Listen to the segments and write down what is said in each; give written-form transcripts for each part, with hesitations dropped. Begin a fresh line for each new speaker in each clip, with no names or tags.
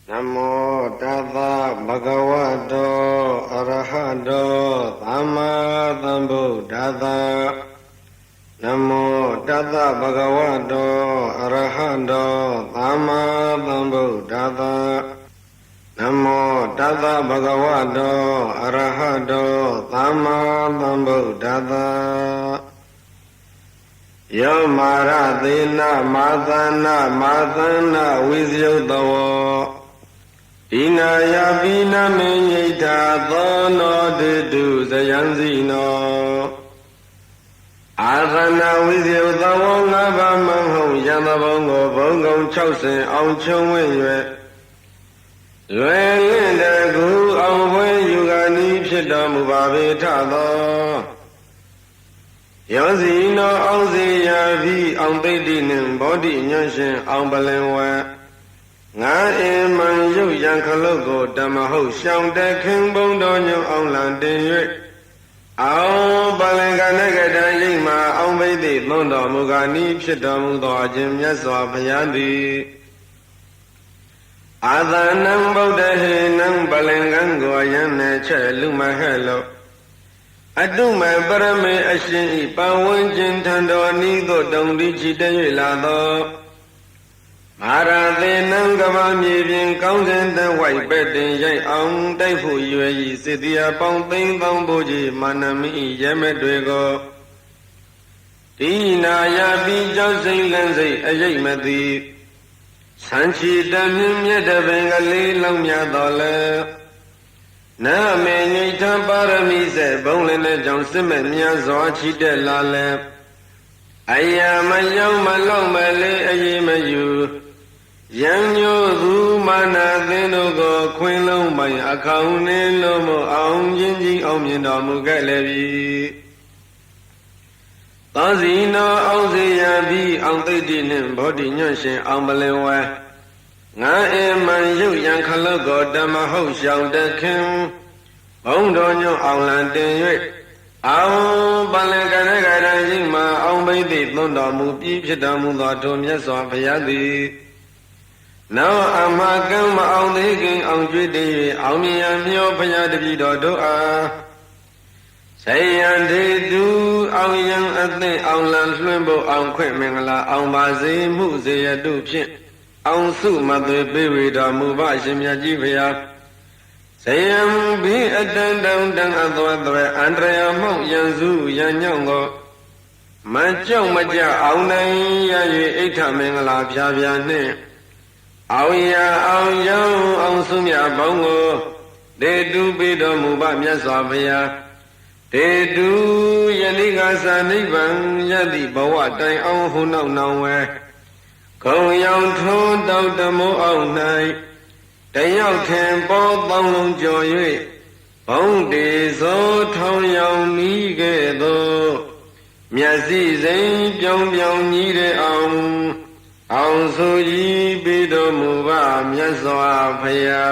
Namo Tassa Bhagavato Arahato Samma Sambuddhassa Namo Tassa Bhagavato Arahato Samma Sambuddhassa Namo Tassa Bhagavato Arahato Samma Sambuddhassa Yamaradena Madana Visyuddhavo Dinaya Vina Menyita Dono Didu Sayanzino Asana Visyuddhavo Ngaba Manghong Yanabongo Bongo Chausen Aung Chung Wenye Luen Linda Gu Aung Wen Yugani Pshita Mubabe Tado Yazino Auzi Yavi Aung Bedinin Body Nyanshin Aung Balenwa Nga Iman Yu Yankalogo Damaho Shang De King Bondo Nyu Aung Landin Yue Aung Balenga Negada Yima Aung Bedi Londo Mugani Pshita Mudo Jim Yaswa Payandi Adhanam Bodhe Nang Balengango Yane Che Luma Hello Aduma Barame Ashin Pawanjin Tando Nido Dondi Chita Lado Marade Nangava Mivin Kaunzen the White Bedding Yang Aung Daifu Yue Sidia Pongting Bambuji Manami Yemedwego Tina Yabi Josing Lenzi Ayamadi Sanchi Danim Yada Bengali Lam Yadole Na me nyita parami se bonglene jong sime mya zwa chite la le Aya ma yaw ma law ma le ayi ma yu Yang nyo du mana thin do ko khwin long pai akhaung ne lo mo aung yin ji aung myin tor mu ket le bi Tha si no aung se ya bi aung thai ti nin bodhi nyat shin aung Balin wa Nga man yu yang khalogo Dhamma hou xiao de kim Bong do nyo aung lan tin yue Aung Balin Kanagara Yima Aung Bedi Londo Mu Pi Phit Tor Mu Tho Tho Myat Swa Bhaya Thi Now Amma Kam Ma Aung Thi Kin Aung Chue Tin Yue Aung Myan Myo Bhaya Tapi Do Do A Sayan Thi Tu Aung Yang Athin Aung Lan Hluen Bo Aung Khwet Mingala Aung Ba Se Mu Se Ya Tu Phit Aung Su Ma Thwe Pe Wei Tor Mu Ba Shin Myat Ji Bhaya Sayam Bi Atan Dang Dang Athwa Thwe Andrea Mok Yan Su Yan Nyong Ko Ma Chong Ma Cha Aung Nai Ya Yue Aitha Mingala Phya Phya Ni Aung Ya Aung Yang Aung Su Mya Bong Ko De Tu Pe Do Mu Ba Myat Swa Bhaya De Tu Yanika Sa Nibbang Yati Bhawa Tai Aung Hu Nau Nau We Khong Yang Thon Tau Tamo Aung Nai Tayaw Thin Po Thong Long Jaw Yue Bong De So Thong Yang Ni Ke Do Myat Si Sein Pyong Pyong Nyi De Aung Aung Su Ji Pe Do Mu Ba Myat Swa Bhaya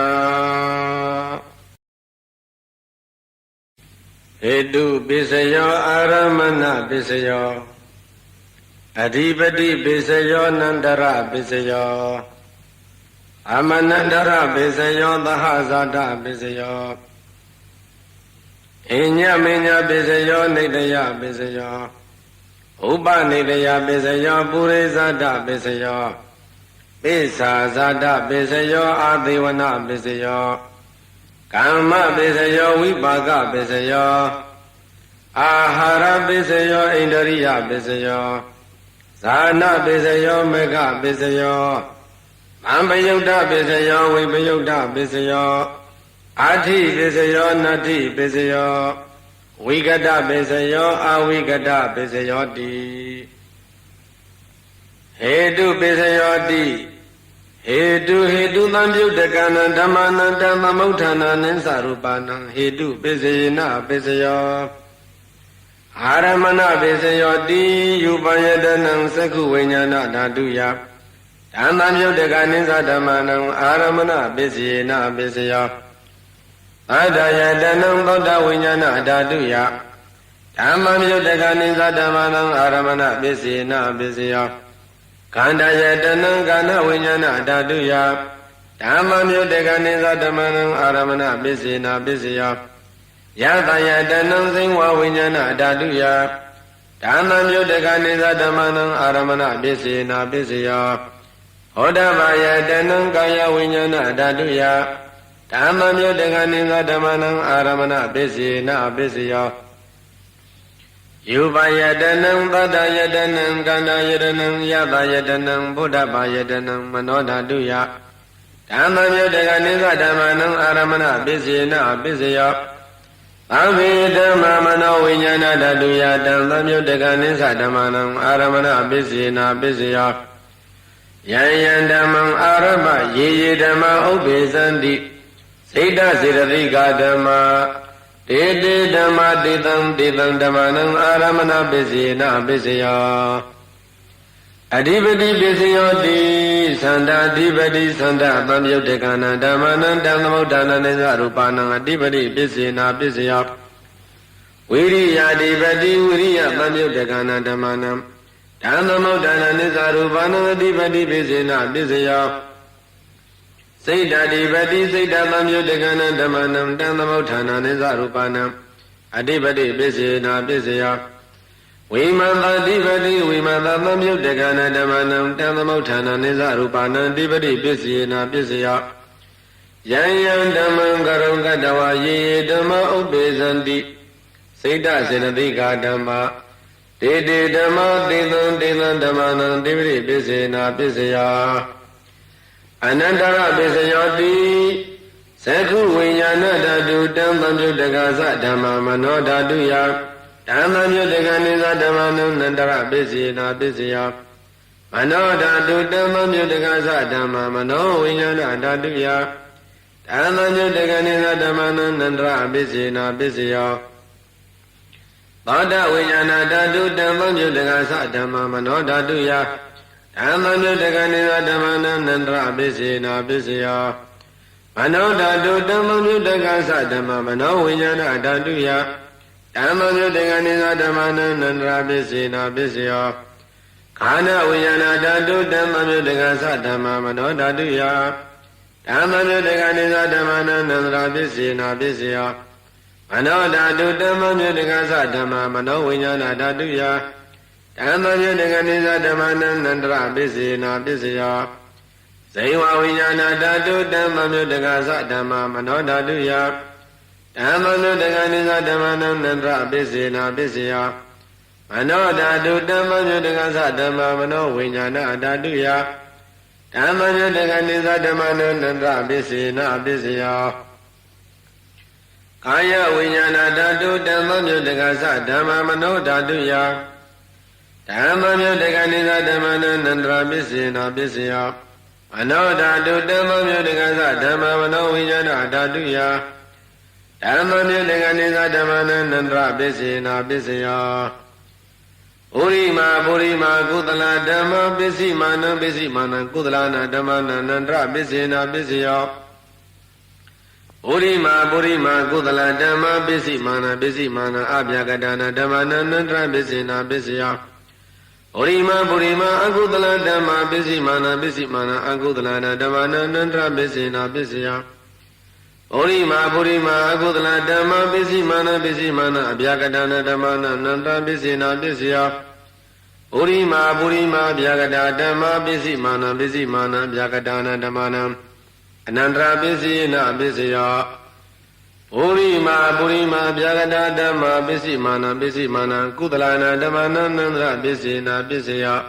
Hetu Pisayo Aramana Pisayo Adhipati Pisayo Nandara Pisayo Amanandara Pisayo Dahasata Pisayo Inya Minya Pisayo Nidaya Pisayo Upa Nidaya Pisayo Purisata Pisayo Pisa Zata Pisayo Adivana Pisayo Kamma Pisayo Vipaka Pisayo Ahara Pisayo Indriya Pisayo Zana Pisayo Mega Pisayo Mambayuddha Pisayo Vipayuddha Pisayo Ati Pisayo Nati Pisayo Vigata Pisayo Avigata Pisayo Ti Hetu Pisayo Ti Hetu Tambyuddhakana Dhammana Dhammamauthana Ninsarupana Hetu Pisayena Pisayo Aramana Pisayo Ti Yupayadanam Sakhu Viññāna Dhātuya Dhammamyuddhaka Ninsa Dhammanam Aramana Pisayena Pisayo Adhayadanam Buddha Viññāna Dhātuya Dhammamyuddhaka Ninsa Dhammanam Aramana Pisayena Pisayo Kanda Yadanam Kana Viññāna Dhātuya ဓမ္မမြို့တကနိသဓမ္မနံအာရမဏပစ္စေနာပစ္စယောယတယတနံစိဝဝိညာဏဓာတုယဓမ္မမြို့တကနိသဓမ္မနံအာရမဏပစ္စေနာပစ္စယောဟောတဘာယတနံကာယဝိညာဏဓာတုယဓမ္မမြို့တကနိသဓမ္မနံအာရမဏပစ္စေနာပစ္စယောယူပါယတနံသတ္တယတနံကန္တယတနံယတယတနံဘုဒ္ဓဘာယတနံမနောဓာတုယဓမ္မမြို့တကနိသဓမ္မနံအာရမဏပစ္စေနာပစ္စယောသဗ္ဗေဓမ္မမနောဝိညာဏဓာတုယဓမ္မမြို့တကနိသဓမ္မနံအာရမဏပစ္စေနာပစ္စယောယံယံဓမ္မံအာရမယေယေဓမ္မဥပ္ပေသန္တိစိတ်တစေတသိကဓမ္မတေတေဓမ္မတေတံတေတံဓမ္မနံအာရမဏပစ္စေနာပစ္စယောအဓိပတိပစ္စယောတိသန္တာအဓိပတိသန္တာသံယုတ်တကနာဓမ္မနံတံသမုဋ္ဌာနနိသရူပနံအဓိပတိပစ္စေနာပစ္စယောဝိရိယအဓိပတိဝိရိယသံယုတ်တကနာဓမ္မနံဓမ္မမုဋ္ဌာနနိသရူပနံအဓိပတိပစ္စေနာပစ္စယောစိတ်တအဓိပတိစိတ်တသံယုတ်တကနာဓမ္မနံတံသမုဋ္ဌာနနိသရူပနံအဓိပတိပစ္စေနာပစ္စယောဝိမန္တတိပတိဝိမန္တသံယုတ်တကနာဓမ္မနံတံသမုဋ္ဌာနနိသရူပနံတိပတိပစ္စေနာပစ္စယောယံယံဓမ္မံကရုံကတဝယေယေဓမ္မဥပ္ပေသန္တိစိတ်တစေတသိကဓမ္မတေတေဓမ္မတေသံတေသံဓမ္မနံတိပတိပစ္စေနာပစ္စယောအနန္တရပစ္စယောတိသက္ခုဝိညာဏဓာတုတံသံယုတ်တကသဓမ္မမနောဓာတုယဓမ္မမြုတကနိသဓမ္မနံနန္တရပစ္စေနာပစ္စယောမနောဓာတုဓမ္မမြုတကသဓမ္မမနောဝိညာဏဓာတုယဓမ္မမြုတကနိသဓမ္မနံနန္တရပစ္စေနာပစ္စယောသောတဝိညာဏဓာတုဓမ္မမြုတကသဓမ္မမနောဓာတုယဓမ္မမြုတကနိသဓမ္မနံနန္တရပစ္စေနာပစ္စယောမနောဓာတုဓမ္မမြုတကသဓမ္မမနောဝိညာဏဓာတုယဓမ္မမြုတကနိသဓမ္မနံနန္တရပစ္စေနာပစ္စယောခန္ဓာဝိညာဏဓာတုဓမ္မမြုတကသဓမ္မမနောဓာတုယဓမ္မမြုတကနိသဓမ္မနံနန္တရပစ္စေနာပစ္စယောမနောဓာတုဓမ္မမြုတကသဓမ္မမနောဝိညာဏဓာတုယဓမ္မမြုတကနိသဓမ္မနံနန္တရပစ္စေနာပစ္စယောဇိဝဝိညာဏဓာတုဓမ္မမြုတကသဓမ္မမနောဓာတုယဓမ္မနုတကနိသဓမ္မနံနန္တရပစ္စေနာပစ္စယောမနောဓာတုဓမ္မမြုတကသဓမ္မမနောဝိညာဏဓာတုယဓမ္မမြုတကနိသဓမ္မနံနန္တရပစ္စေနာပစ္စယောကာယဝိညာဏဓာတုဓမ္မမြုတကသဓမ္မမနောဓာတုယဓမ္မမြုတကနိသဓမ္မနံနန္တရပစ္စေနာပစ္စယောမနောဓာတုဓမ္မမြုတကသဓမ္မမနောဝိညာဏဓာတုယဓမ္မမြုတကနိသဓမ္မနံနန္တရပစ္စေနာပစ္စယောပုရိမာပုရိမာကုသလဓမ္မပစ္စည်းမာနံပစ္စည်းမာနံကုသလနာဓမ္မနံနန္တရပစ္စေနာပစ္စယောပုရိမာပုရိမာကုသလဓမ္မပစ္စည်းမာနံပစ္စည်းမာနံအဗျာကတနာဓမ္မနံနန္တရပစ္စေနာပစ္စယောပုရိမာပုရိမာအကုသလဓမ္မပစ္စည်းမာနံပစ္စည်းမာနံအကုသလနာဓမ္မနံနန္တရပစ္စေနာပစ္စယောပုရိမာပုရိမာအကုသလဓမ္မပစ္စည်းမာနပစ္စည်းမာနအဗျာကတနာဓမ္မနနန္တပစ္စေနာပစ္စယောပုရိမာပုရိမာအဗျာကတာဓမ္မပစ္စည်းမာနပစ္စည်းမာနအဗျာကတာနာဓမ္မနအနန္တပစ္စေနာပစ္စယောပုရိမာပုရိမာအဗျာကတာဓမ္မပစ္စည်းမာနပစ္စည်းမာနကုသလနာဓမ္မနနန္တပစ္စေနာပစ္စယော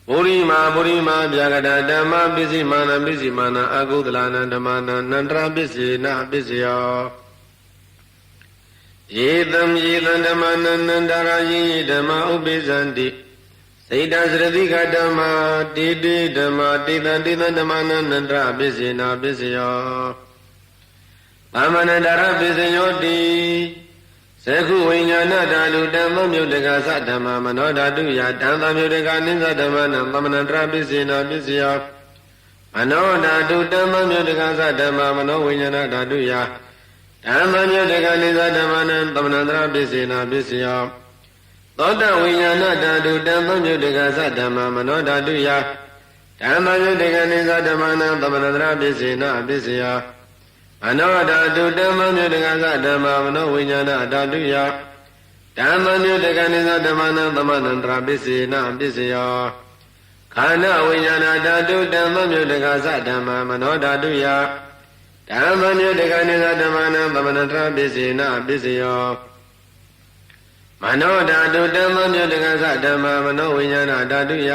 ပုရိမာပုရိမာဗျာကတာဓမ္မပစ္စည်းမာနပစ္စည်းမာနအကုသလနာဓမ္မနနန္တရပစ္စေနာပစ္စယောယေတံယေတံဓမ္မနနန္တရာယေဓမ္မဥပ္ပိသန္တိစိတ်တစရတိကဓမ္မတေတေဓမ္မတေတံတေတံဓမ္မနနန္တရပစ္စေနာပစ္စယောသမ္မနန္တရပစ္စယောတိသက္ခုဝိညာဏဓာတုဓမ္မမြုတကသဓမ္မမနောဓာတုယဓမ္မမြုတကနိသဓမ္မနံသမ္မနန္တရပစ္စေနာပစ္စယောမနောဓာတုဓမ္မမြုတကသဓမ္မမနောဝိညာဏဓာတုယဓမ္မမြုတကနိသဓမ္မနံသမ္မနန္တရပစ္စေနာပစ္စယောသောတဝိညာဏဓာတုဓမ္မမြုတကသဓမ္မမနောဓာတုယဓ ဓမ္မယုတ်တကနိသဓမ္မနံသမဏတရပစ္စေနပစ္စယမနောဓာတုဓမ္မယုတ်တကသဓမ္မမနောဝိညာဏဓာတုယဓမ္မယုတ်တကနိသဓမ္မနံသမဏတရပစ္စေနပစ္စယခန္ဓာဝိညာဏဓာတုဓမ္မယုတ်တကသဓမ္မမနောဓာတုယဓမ္မယုတ်တကနိသဓမ္မနံသမဏတရပစ္စေနပစ္စယမနောဓာတုဓမ္မယုတ်တကသဓမ္မမနောဝိညာဏဓာတုယ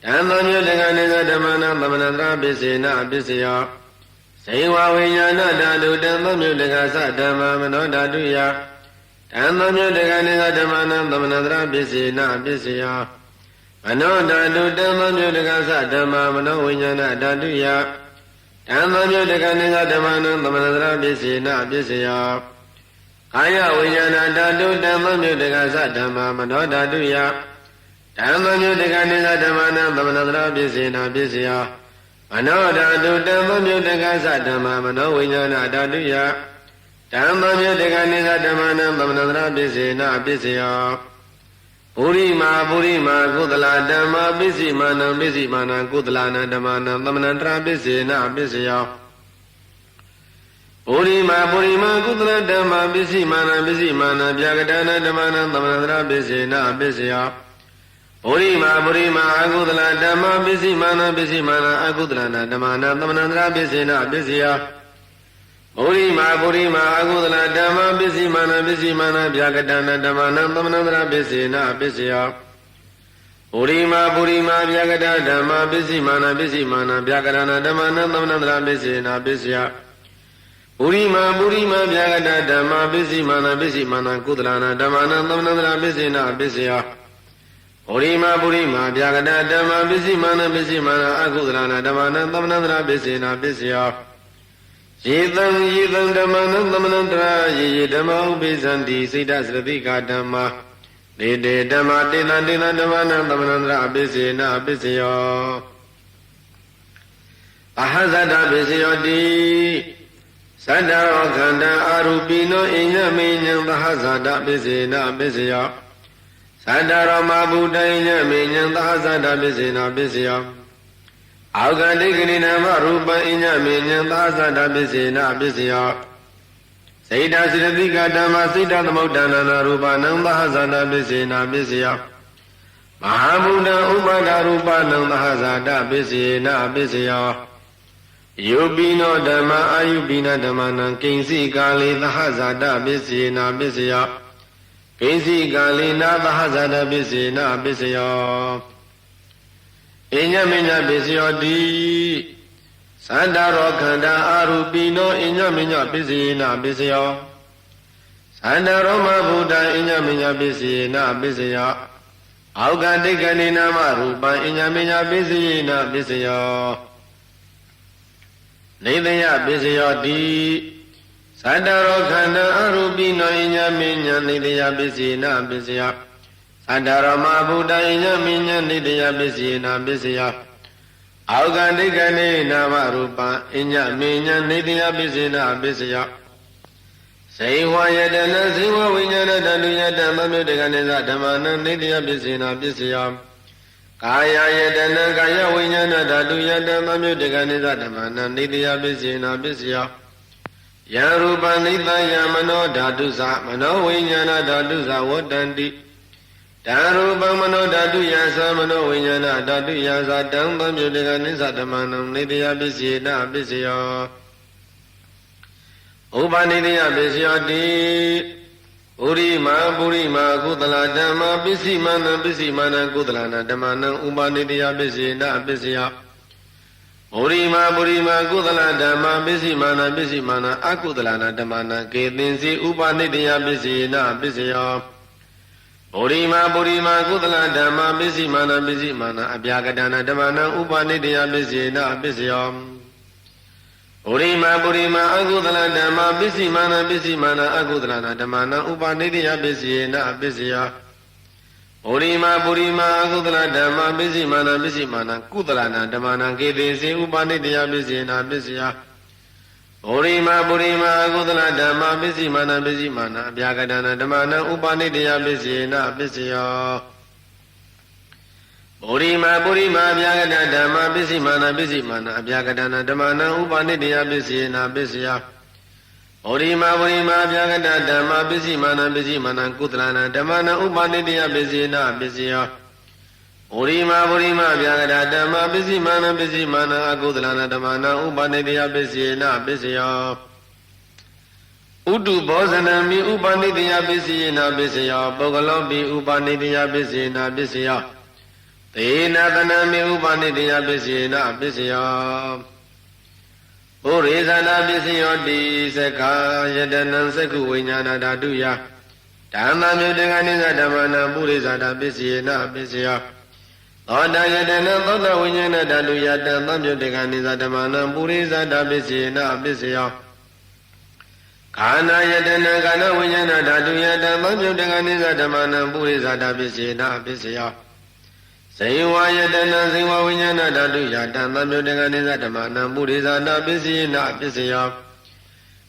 ဓမ္မယုတ်တကနိသဓမ္မနံသမဏတရပစ္စေနပစ္စယဇေဝဝိညာဏဓာတုဓမ္မယုတ်တကသဓမ္မမနောဓာတုယဓမ္မယုတ်တကနိသဓမ္မနံသမဏတရပစ္စေနပစ္စယမနောဓာတုဓမ္မယုတ်တကသဓမ္မမနောဝိညာဏဓာတုယဓမ္မယုတ်တကနိသဓမ္မနံသမဏတရပစ္စေနပစ္စယကာယဝိညာဏဓာတုဓမ္မယုတ်တကသဓမ္မမနောဓာတုယဓမ္မယုတ်တကနိသဓမ္မနံသမဏတရပစ္စေနပစ္စယမနောဓာတုဓမ္မယုတ်တကသဓမ္မမနောဝိညာဏဓာတုယဓမ္မယုတ်တကနိသဓမ္မနံသမဏတရပစ္စေနပစ္စယပုရိမာကုသလဓမ္မပစ္စည်းမာနံပစ္စည်းမာနံကုသလနာဓမ္မနံသမဏတရပစ္စေနပစ္စယပုရိမာကုသလဓမ္မပစ္စည်းမာနံပစ္စည်းမာနံဗျာကတနာဓမ္မနံသမဏတရပစ္စေနပစ္စယပုရိမာအကုသလဓမ္မပစ္စည်းမာနံပစ္စည်းမာနံအကုသလနာဓမ္မနံသမဏတရပစ္စေနပစ္စယပုရိမာအကုသလဓမ္မပစ္စည်းမာနံပစ္စည်းမာနံဗျာကတနာဓမ္မနံသမဏတရပစ္စေနပစ္စယပုရိမာဗျာကတဓမ္မပစ္စည်းမာနံပစ္စည်းမာနံဗျာကတနာဓမ္မနံသမဏတရပစ္စေနပစ္စယပုရိမာဗျာကတဓမ္မပစ္စည်းမာနံပစ္စည်းမာနံကုသလနာဓမ္မနံသမဏတရပစ္စေနပစ္စယပုရိမာဗျာကတဓမ္မပစ္စည်းမာနံပစ္စည်းမာနံအကုသလနာဓမ္မနံသမဏတရပစ္စေနပစ္စယယေတံဓမ္မနံသမဏတရယေဓမ္မဥပိသန္တိစိတ္တစရတိကဓမ္မဒေတေဓမ္မတေတံဓမ္မနံသမဏတရပစ္စေနပစ္စယောအဟဇတပစ္စယောတိသတ္တရောခန္ဓာအာရူပိနောအညမေညံသဟဇတပစ္စေနပစ္စယောသတ္တရောမဗုဒ္ဓိညမေညံသဟဇတပစ္စေနပစ္စယောအာဂန္တိကနိနာမရူပံအညမေညံသဟဇတပစ္စေနပစ္စယောစိတ္တစရတိကဓမ္မစိတ္တသမုဋ္ဌာနာရူပနံသဟဇတပစ္စေနပစ္စယောမဟာဗုဒ္ဓဥပါဒရူပနံသဟဇတပစ္စေနပစ္စယောယုပိနောဓမ္မအာယုပိနဓမ္မနံကိဉ္စီကာလေသဟဇတပစ္စေနပစ္စယောကိဉ္စီကာလေနာသဟဇတပစ္စေနပစ္စယောအညမေညပစ္စယောတိသန္တာရောခန္ဓာအာရူပိနောအညမေညပစ္စေနပစ္စယောသန္တာရောမဗုဒ္ဓအညမေညပစ္စေနပစ္စယောအောကတိကနိနာမရူပံအညမေညပစ္စေနပစ္စယောနေတယပစ္စယောတိသတ္တရောခန္ဓာအာရူပိနောအညမေညနေတယပစ္စေနပစ္စယောသတ္တရောမဗုဒ္ဓအညမေညနေတယပစ္စေနပစ္စယောအောကတိကနိနာမရူပံအညမေညနေတယပစ္စေနပစ္စယောဇေဝယတနဇေဝဝိညာဏတတုယတမမြုတကနိသဓမ္မနံနေတယပစ္စေနပစ္စယောကာယယတနကာယဝိညာဏဓာတုယတမမြုတကနိသဓမ္မနံနေတယပစ္စေနပစ္စယောယရူပနိတယမနောဓာတုသမနောဝိညာဏဓာတုသဝတ္တန္တိဓာရူပမနောဓာတုယသမနောဝိညာဏဓာတုယသတံမမြုတကနိသဓမ္မနံနေတယပစ္စေနပစ္စယောဥပနိတယပစ္စယောတိပုရိမာကုသလဓမ္မပစ္စည်းမာနံပစ္စည်းမာနံကုသလနာဓမ္မနံဥပနိတယပစ္စေနပစ္စယောပုရိမာကုသလဓမ္မပစ္စည်းမာနံပစ္စည်းမာနံအကုသလနာဓမ္မနံကေသင်္စီဥပနိတယပစ္စေနပစ္စယောပုရိမာကုသလဓမ္မပစ္စည်းမာနံပစ္စည်းမာနံအပြာကတနာဓမ္မနံဥပနိတယပစ္စေနပစ္စယောပုရိမာအကုသလဓမ္မပစ္စည်းမာနံပစ္စည်းမာနံအကုသလနာဓမ္မနံဥပနိတယပစ္စေနပစ္စယောပုရိမာအကုသလဓမ္မပစ္စည်းမာနံပစ္စည်းမာနံကုသလနာဓမ္မနံကေသေစေဥပနိတယပစ္စေနပစ္စယောပုရိမာအကုသလဓမ္မပစ္စည်းမာနံပစ္စည်းမာနံအပြာကတနာဓမ္မနံဥပနိတယပစ္စေနပစ္စယောပု ပုရိမာပုရိမာဗျာကတဓမ္မပစ္စည်းမာနပစ္စည်းမာနအဗျာကတနာဓမ္မနာဥပါနိတယပစ္စည်းနာပစ္စယပုရိမာပုရိမာဗျာကတဓမ္မပစ္စည်းမာနပစ္စည်းမာနကုသလနာဓမ္မနာဥပါနိတယပစ္စည်းနာပစ္စယပုရိမာပုရိမာဗျာကတဓမ္မပစ္စည်းမာနပစ္စည်းမာနအကုသလနာဓမ္မနာဥပါနိတယပစ္စည်းနာပစ္စယဥတုဘောဇနံမိဥပါနိတယပစ္စည်းနာပစ္စယပုဂ္ဂလောပိဥပါနိတယပစ္စည်းနာပစ္စယသေနသနမိဥပါနိတယပစ္စည်းနာပစ္စယဘုရေဇာနာပစ္စယောတိသက္ခာယတနံသက္ခုဝိညာဏဓာတုယဓမ္မမြုတ္တကနိသဓမ္မနာပုရိဇာတာပစ္စယေနပစ္စယသောတာယတနံသောတာဝိညာဏဓာတုယတံသမြုတ္တကနိသဓမ္မနာပုရိဇာတာပစ္စယေနပစ္စယခန္ဓာယတနံခန္ဓာဝိညာဏဓာတုယတံသမြုတ္တကနိသဓမ္မနာပုရိဇာတာပစ္စယေနပစ္စယဇေဝယတနံဇေဝဝိညာဏဓာတုယတံသမြုတ္တကနိသဓမ္မနာပုရိဇာတာပစ္စယေနပစ္စယ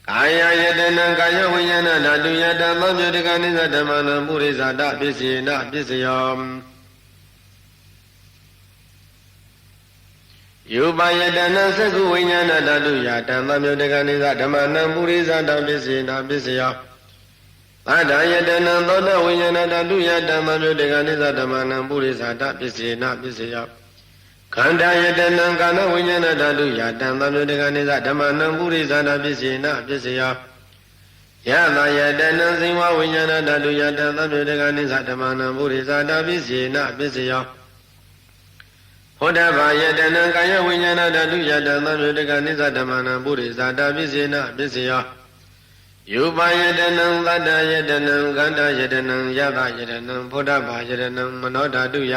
ကာယယတနံကာယဝိညာဏဓာတုယတံသမြုတ္တကနိသဓမ္မနာပုရိဇာတာပစ္စယေနပစ္စယယူပယတနံသက္ခုဝိညာဏဓာတုယတံသမြုတ္တကနိသဓမ္မနာပုရိဇာတာပစ္စယေနပစ္စယသဒ္ဒယတနံသောတဝိညာဏဓာတုယတံသမြုတ္တကနိသဓမ္မနာပုရိဇာတာပစ္စယေနပစ္စယခန္ဓာယတနံကာနဝိညာဏဓာတုယတံသမြုတ္တကနိသဓမ္မနာပုရိဇာတာပစ္စယေနပစ္စယယသယတနံဇိဝဝိညာဏဓာတုယတံသမြုတ္တကနိသဓမ္မနာပုရိဇာတာပစ္စယေနပစ္စယဟောတဘာယတနံကာယဝိညာဏဓာတုယတံသမြုတ္တကနိသဓမ္မနာပုရိဇာတာပစ္စယေနပစ္စယယူပါယတနံသတ္တယတနံကန္တယတနံယသယတနံဖောတဘာယတနံမနောဓာတုယ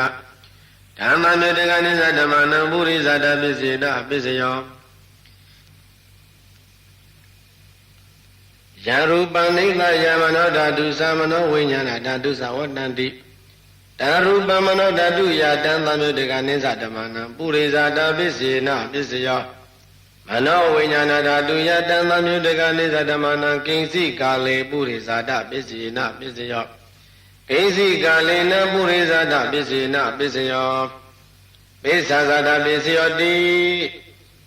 ဓမ္မမြုတ္တကနိသဓမ္မနာပုရိဇာတာပစ္စယေနပစ္စယယရူပနိသယမနောဓာတုသမနောဝိညာဏဓာတုသဝတ္တန္တိတရူပမနောဓာတုယတံသမြုတ္တကနိသဓမ္မနာပုရိဇာတာပစ္စယေနပစ္စယမနောဝိညာဏဓာတုယတံသမြုတ္တကနိသဓမ္မနာကိဉ္စိကာလေပုရိဇာတာပစ္စယေနပစ္စယကိဉ္စိကာလေနပုရိဇာတာပစ္စယေနပစ္စယပိစ္ဆာဇာတာပစ္စယောတိ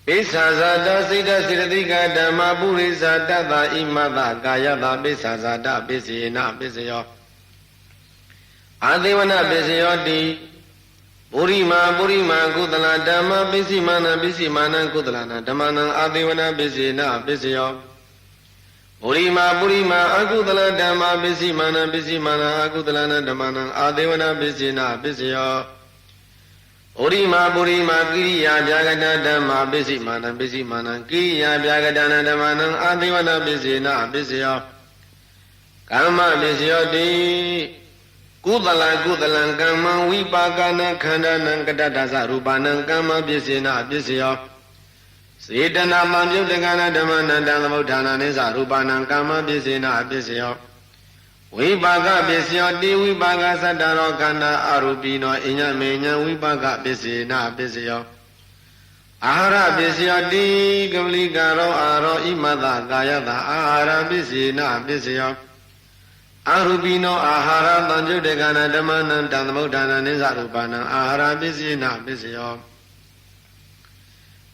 ပိစ္ဆာဇာတာစိတ္တစေတသိကဓမ္မပုရိဇာတတ္တဣမတကာယတာပိစ္ဆာဇာတာပစ္စယေနပစ္စယောအာသေဝနပစ္စယောတိပုရိမာပုရိမာကုသလဓမ္မပစ္စည်းမာနပစ္စည်းမာနကုသလနာဓမ္မနံအာသေဝနပစ္စေနပစ္စယောပုရိမာပုရိမာအကုသလဓမ္မပစ္စည်းမာနပစ္စည်းမာနအကုသလနာဓမ္မနံအာသေဝနပစ္စေနပစ္စယောပုရိမာပုရိမာကိရိယာဗျာကတဓမ္မပစ္စည်းမာနပစ္စည်းမာနကိရိယာဗျာကတနာဓမ္မနံအာသေဝနပစ္စေနပစ္စယောကမ္မပစ္စယောတိကုသလကုသလံကမ္မဝိပါကနခန္ဓာနံကတတ္တသရူပနံကမ္မပစ္စေနပစ္စယောစေတနာမမြုတ္တကနာဓမ္မနံတံသမုဋ္ဌာနာနိသရူပနံကမ္မပစ္စေနပစ္စယောဝိပါကပစ္စယောတိဝိပါကသတ္တရောခန္ဓာအရူပိနောအညမေညံဝိပါကပစ္စေနပစ္စယောအာဟာရပစ္စယောတိကမလိကာရောအာရောဣမတကာယတအာဟာရပစ္စေနပစ္စယောအာရူပိနောအာဟာရသံယုတ်တကနာဓမ္မနံတံသမုဋ္ဌာနာနိသရူပနံအာဟာရပစ္စေနပစ္စယော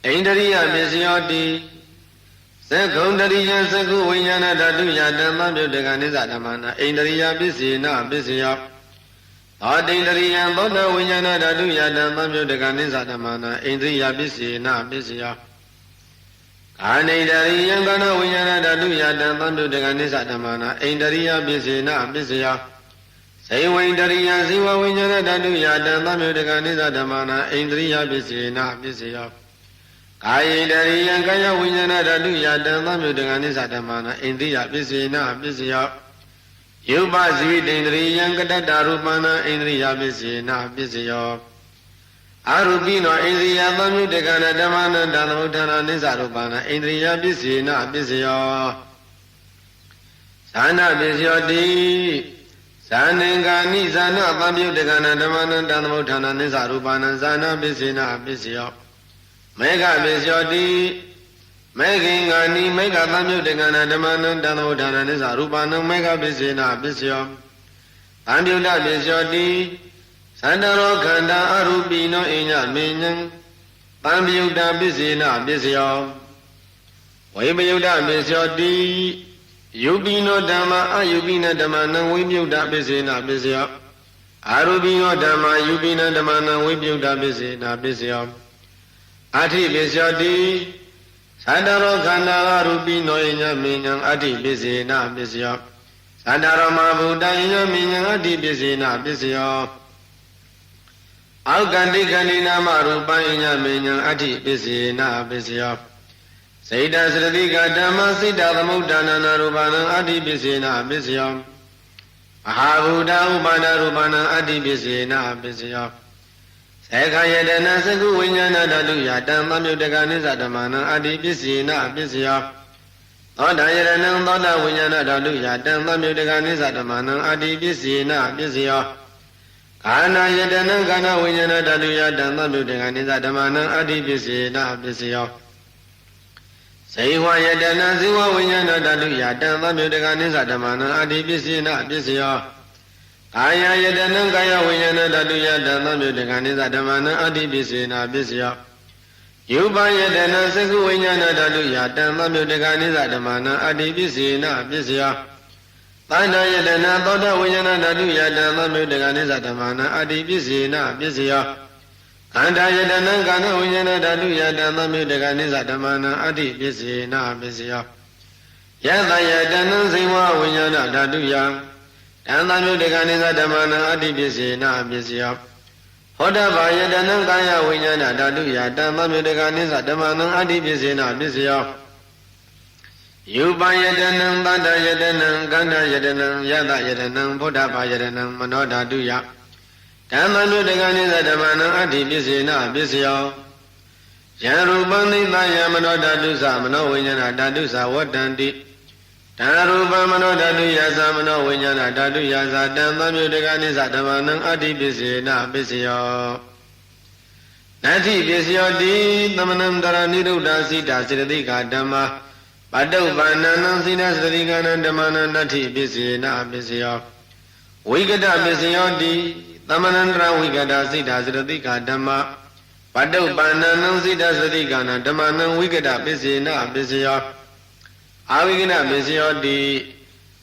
ဣန္ဒရိယပစ္စယောတိသက္ခုံတရိယသက္ခုဝိညာဏဓာတုယဓမ္မမြုတ္တကနိသဓမ္မနာဣန္ဒရိယပစ္စေနပစ္စယောသောတိန္ဒရိယသောတဝိညာဏဓာတုယဓမ္မမြုတ္တကနိသဓမ္မနာဣန္ဒရိယပစ္စေနပစ္စယောကာနိတရိယံကနဝိညာဏဓာတုယတံသံတုတကနိသဓမ္မနာဣန္ဒရိယပစ္စေနပစ္စယဇေဝိန္ဒရိယဇေဝဝိညာဏဓာတုယတံသံတုတကနိသဓမ္မနာဣန္ဒရိယပစ္စေနပစ္စယကာယိတရိယံကာယဝိညာဏဓာတုယတံသံတုတကနိသဓမ္မနာဣန္ဒရိယပစ္စေနပစ္စယယုပဇိတိန္ဒရိယံကတတ္တရူပနာဣန္ဒရိယပစ္စေနပစ္စယောအာရူပိနောဣန္ဒရိယသံယုတကနာဓမ္မနံတံသမုဋ္ဌာနာနိသရူပနာဣန္ဒရိယပစ္စေနပစ္စယောဇာနာပစ္စယောတိဇာနင်္ဂာနိဇာနာသံယုတကနာဓမ္မနံတံသမုဋ္ဌာနာနိသရူပနာဇာနာပစ္စေနပစ္စယောမေဃပစ္စယောတိမေခင်္ဂာနိမေဃသံယုတကနာဓမ္မနံတံသမုဋ္ဌာနာနိသရူပနာမေဃပစ္စေနပစ္စယောသံယုတပစ္စယောတိ Sandaro Kanda Arubino Inya Minyan Pamyuda Bisina Bisyo Webiyuda Bisyo Di Yubino Dama Ayubina Damana Webiyuda Bisina Bisyo Arubino Dama Yubina Damana Webiyuda Bisina Bisyo Ati Bisyo Di Sandaro Kanda Arubino Inya Minyan Ati Bisina Bisyo Sandaro Mabuda Inya Minyan Ati Bisina Bisyo Aukandi Kandina Marupa Inya Minyan Ati Bisina Bisyo Saida Sradika Dhamma Sita Dhamudana Narupana Ati Bisina Bisyo Mahabuddha Upana Rupana Ati Bisina Bisyo Sekayadana Saku Vinyana Daduya Dhamma Mudagani Sadhamana Ati Bisina Bisyo Thoda Yadana Thoda Vinyana Daduya Dhamma Mudagani Sadhamana Ati Bisina Bisyo Kana Yadana Kana Vinyana Daduya Dhamma Mudagani Sadhamana Ati Bisina Bisyo Saiwa Yadana Siwa Vinyana Daduya Dhamma Mudagani Sadhamana Ati Bisina Bisyo Kaya Yadana Kaya Vinyana Daduya Dhamma Mudagani Sadhamana Ati Bisina Bisyo Yuba Yadana Saku Vinyana Daduya Dhamma Mudagani Sadhamana Ati Bisina Bisyo Tanda Yadana Thoda Vinyana Daduya Dhamma Mudagani Sadhamana Ati Bisina Bisyo Kanda Yadana Kana Vinyana Daduya Dhamma Mudagani Sadhamana Ati Bisina Bisyo Yada Yadana Siwa Vinyana Daduya Dhamma Mudagani Sadhamana Ati Bisina Bisyo Hoda Yadana Kaya Vinyana Daduya Dhamma Mudagani Sadhamana Ati Bisina Bisyo Yuba Yadana Tanda Yadana Kanda Yadana Yada Yadana Buddha Yadana Mano Daduya Dhamma Mudagani Sadhamana Ati Bisina Bisyo Yarubani Daya Mano Dadusa Mano Vinyana Dadusa Wadanti Darupa Mano Daduya Samano Vinyana Daduya Dhamma Mudagani Sadhamana Ati Bisina Bisyo Nati Bisyo Di Tamanam Dara Niruddha Sita Siddhika Dhamma Padau Banana Sita Siddhika Dhamma Nati Bisina Bisyo Vigata Bisyo Di Tamanandra Vigata Sita Siddhika Dhamma Padau Banana Sita Siddhika Dhamma Vigata Bisina Bisyo Avigata Bisyo Di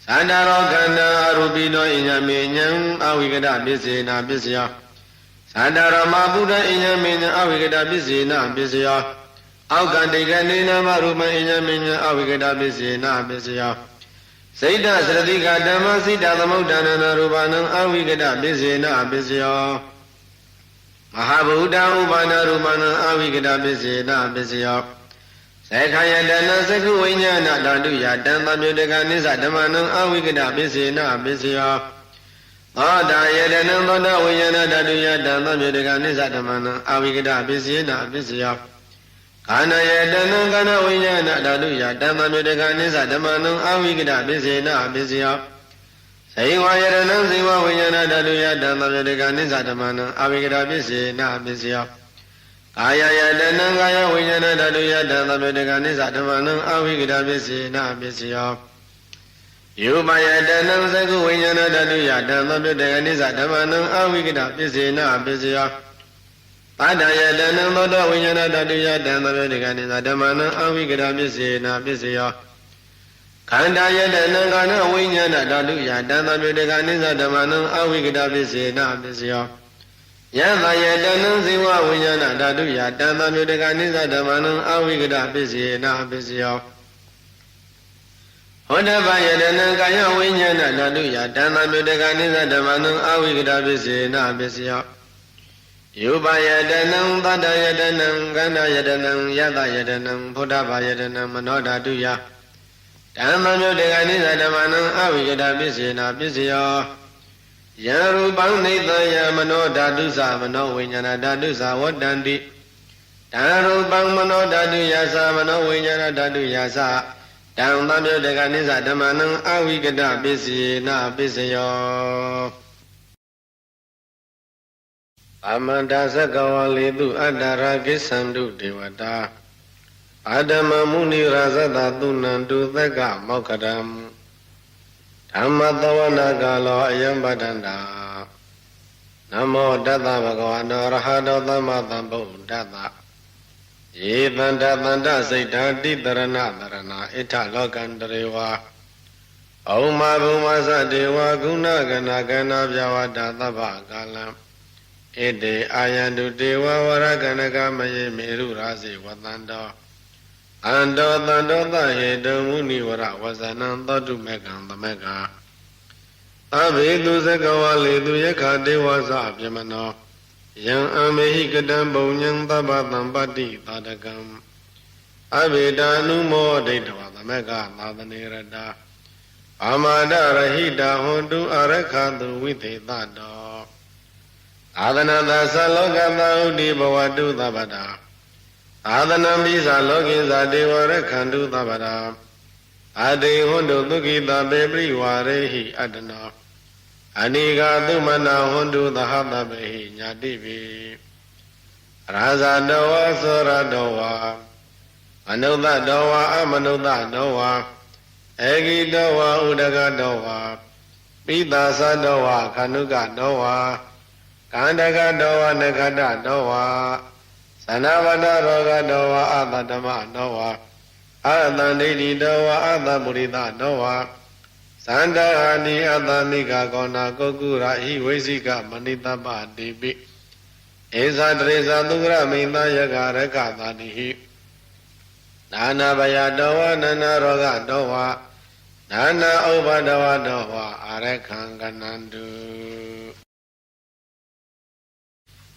Sandaro Kanda Arubino Inya Minyan Avigata Bisina Bisyo Sandaro Mabuddha Inya Minyan Avigata Bisina Bisyo Aukandi Kandina Marupa Inya Minyan Avigata Bisina Bisyo Saida Sradika Dhamma Sita Dhamudana Narupana Avigata Bisina Bisyo Mahabuddha Upana Rupana Avigata Bisina Bisyo Sekayadana Saku Vinyana Daduya Dhamma Mudagani Sadhamana Avigata Bisina Bisyo Thoda Yadana Thoda Vinyana Daduya Dhamma Mudagani Sadhamana Avigata Bisina Bisyo Kana Yadana Kana Vinyana Daduya Dhamma Mudagani Sadhamana Avigata Bisina Bisyo Saiwa Yadana Siwa Vinyana Daduya Dhamma Mudagani Sadhamana Avigata Bisina Bisyo Kaya Yadana Kaya Vinyana Daduya Dhamma Mudagani Sadhamana Avigata Bisina Bisyo Yuba Yadana Saku Vinyana Daduya Dhamma Mudagani Sadhamana Avigata Bisina Bisyo Pada Yadana Thoda Vinyana Daduya Dhamma Mudagani Sadhamana Avigata Bisina Bisyo Kanda Yadana Kana Vinyana Daduya Dhamma Mudagani Sadhamana Avigata Bisina Bisyo Yada Yadana Siwa Vinyana Daduya Dhamma Mudagani Sadhamana Avigata Bisina Bisyo Hoda Yadana Kaya Vinyana Daduya Dhamma Mudagani Sadhamana Avigata Bisina Bisyo Yuba Yadana Tada Yadana Kanda Yadana Yada Yadana Buddha Yadana Mano Daduya Dhamma Mudagani Sadhamana Avigata Bisina Bisyo Yarubang Nitaya Mano Dadusa Mano Vinyana Dadusa Wadanti Darubang Mano Daduya Sa Mano Vinyana Daduya Sa Dhamma Mudagani Sadhamana Avigata Bisina Bisyo Amanda Sakawalidu Adara Kisandu Devata Adama Muni Rasata Tunandu Thaka Mokadam Dhamma Tawana Kalo Ayam Badanda Namo Tata Bhagavata Arahato Samma Sambuddhassa Ye Tanda Tanda Siddha Titarana Tarana Ita Lokandarewa Om Bhuma Sadewa Guna Gana Gana Vyavada Sabha Kalam Ede Ayandu Dewa Varaganaka Maye Meru Rasi Vatanda Ando Tando Tahe Muni Vara Vasanam Tatu Mekan Tameka Avidu Sakawali Duyaka Devasa Vyamano Yang Amehi Kadam Bonyang Tabatam Pati Tadakam Avidanu Mo Dedava Tameka Tadanirada Amada Rahida Hondu Arakadu Vite Tado Adanada Salokata Udi Bhavadu Tabada Adanam Bisa Lokinsa Devara Khandu Tabada Adi Hondu Tukita Bebri Varehi Adana Aniga Tumana Hondu Tahata Behi Nyadivi Rasa Dawa Sura Dawa Anuda Dawa Amanuda Dawa Egi Dawa Udaga Dawa Pitasa Dawa Kanuga Dawa Kandaga Dawa Negada Dawa Sanavada Roga Dawa Adadama Dawa Adandidi Dawa Adamurida Dawa Sanda Adi Adamika Kona Kokura Iwesika Manitaba Dibi Esa Teresa Tugra Minda Yagara Katanihi Nana Baya Dawa Nana Roga Dawa Nana Oba Dawa Dawa Arekanganandu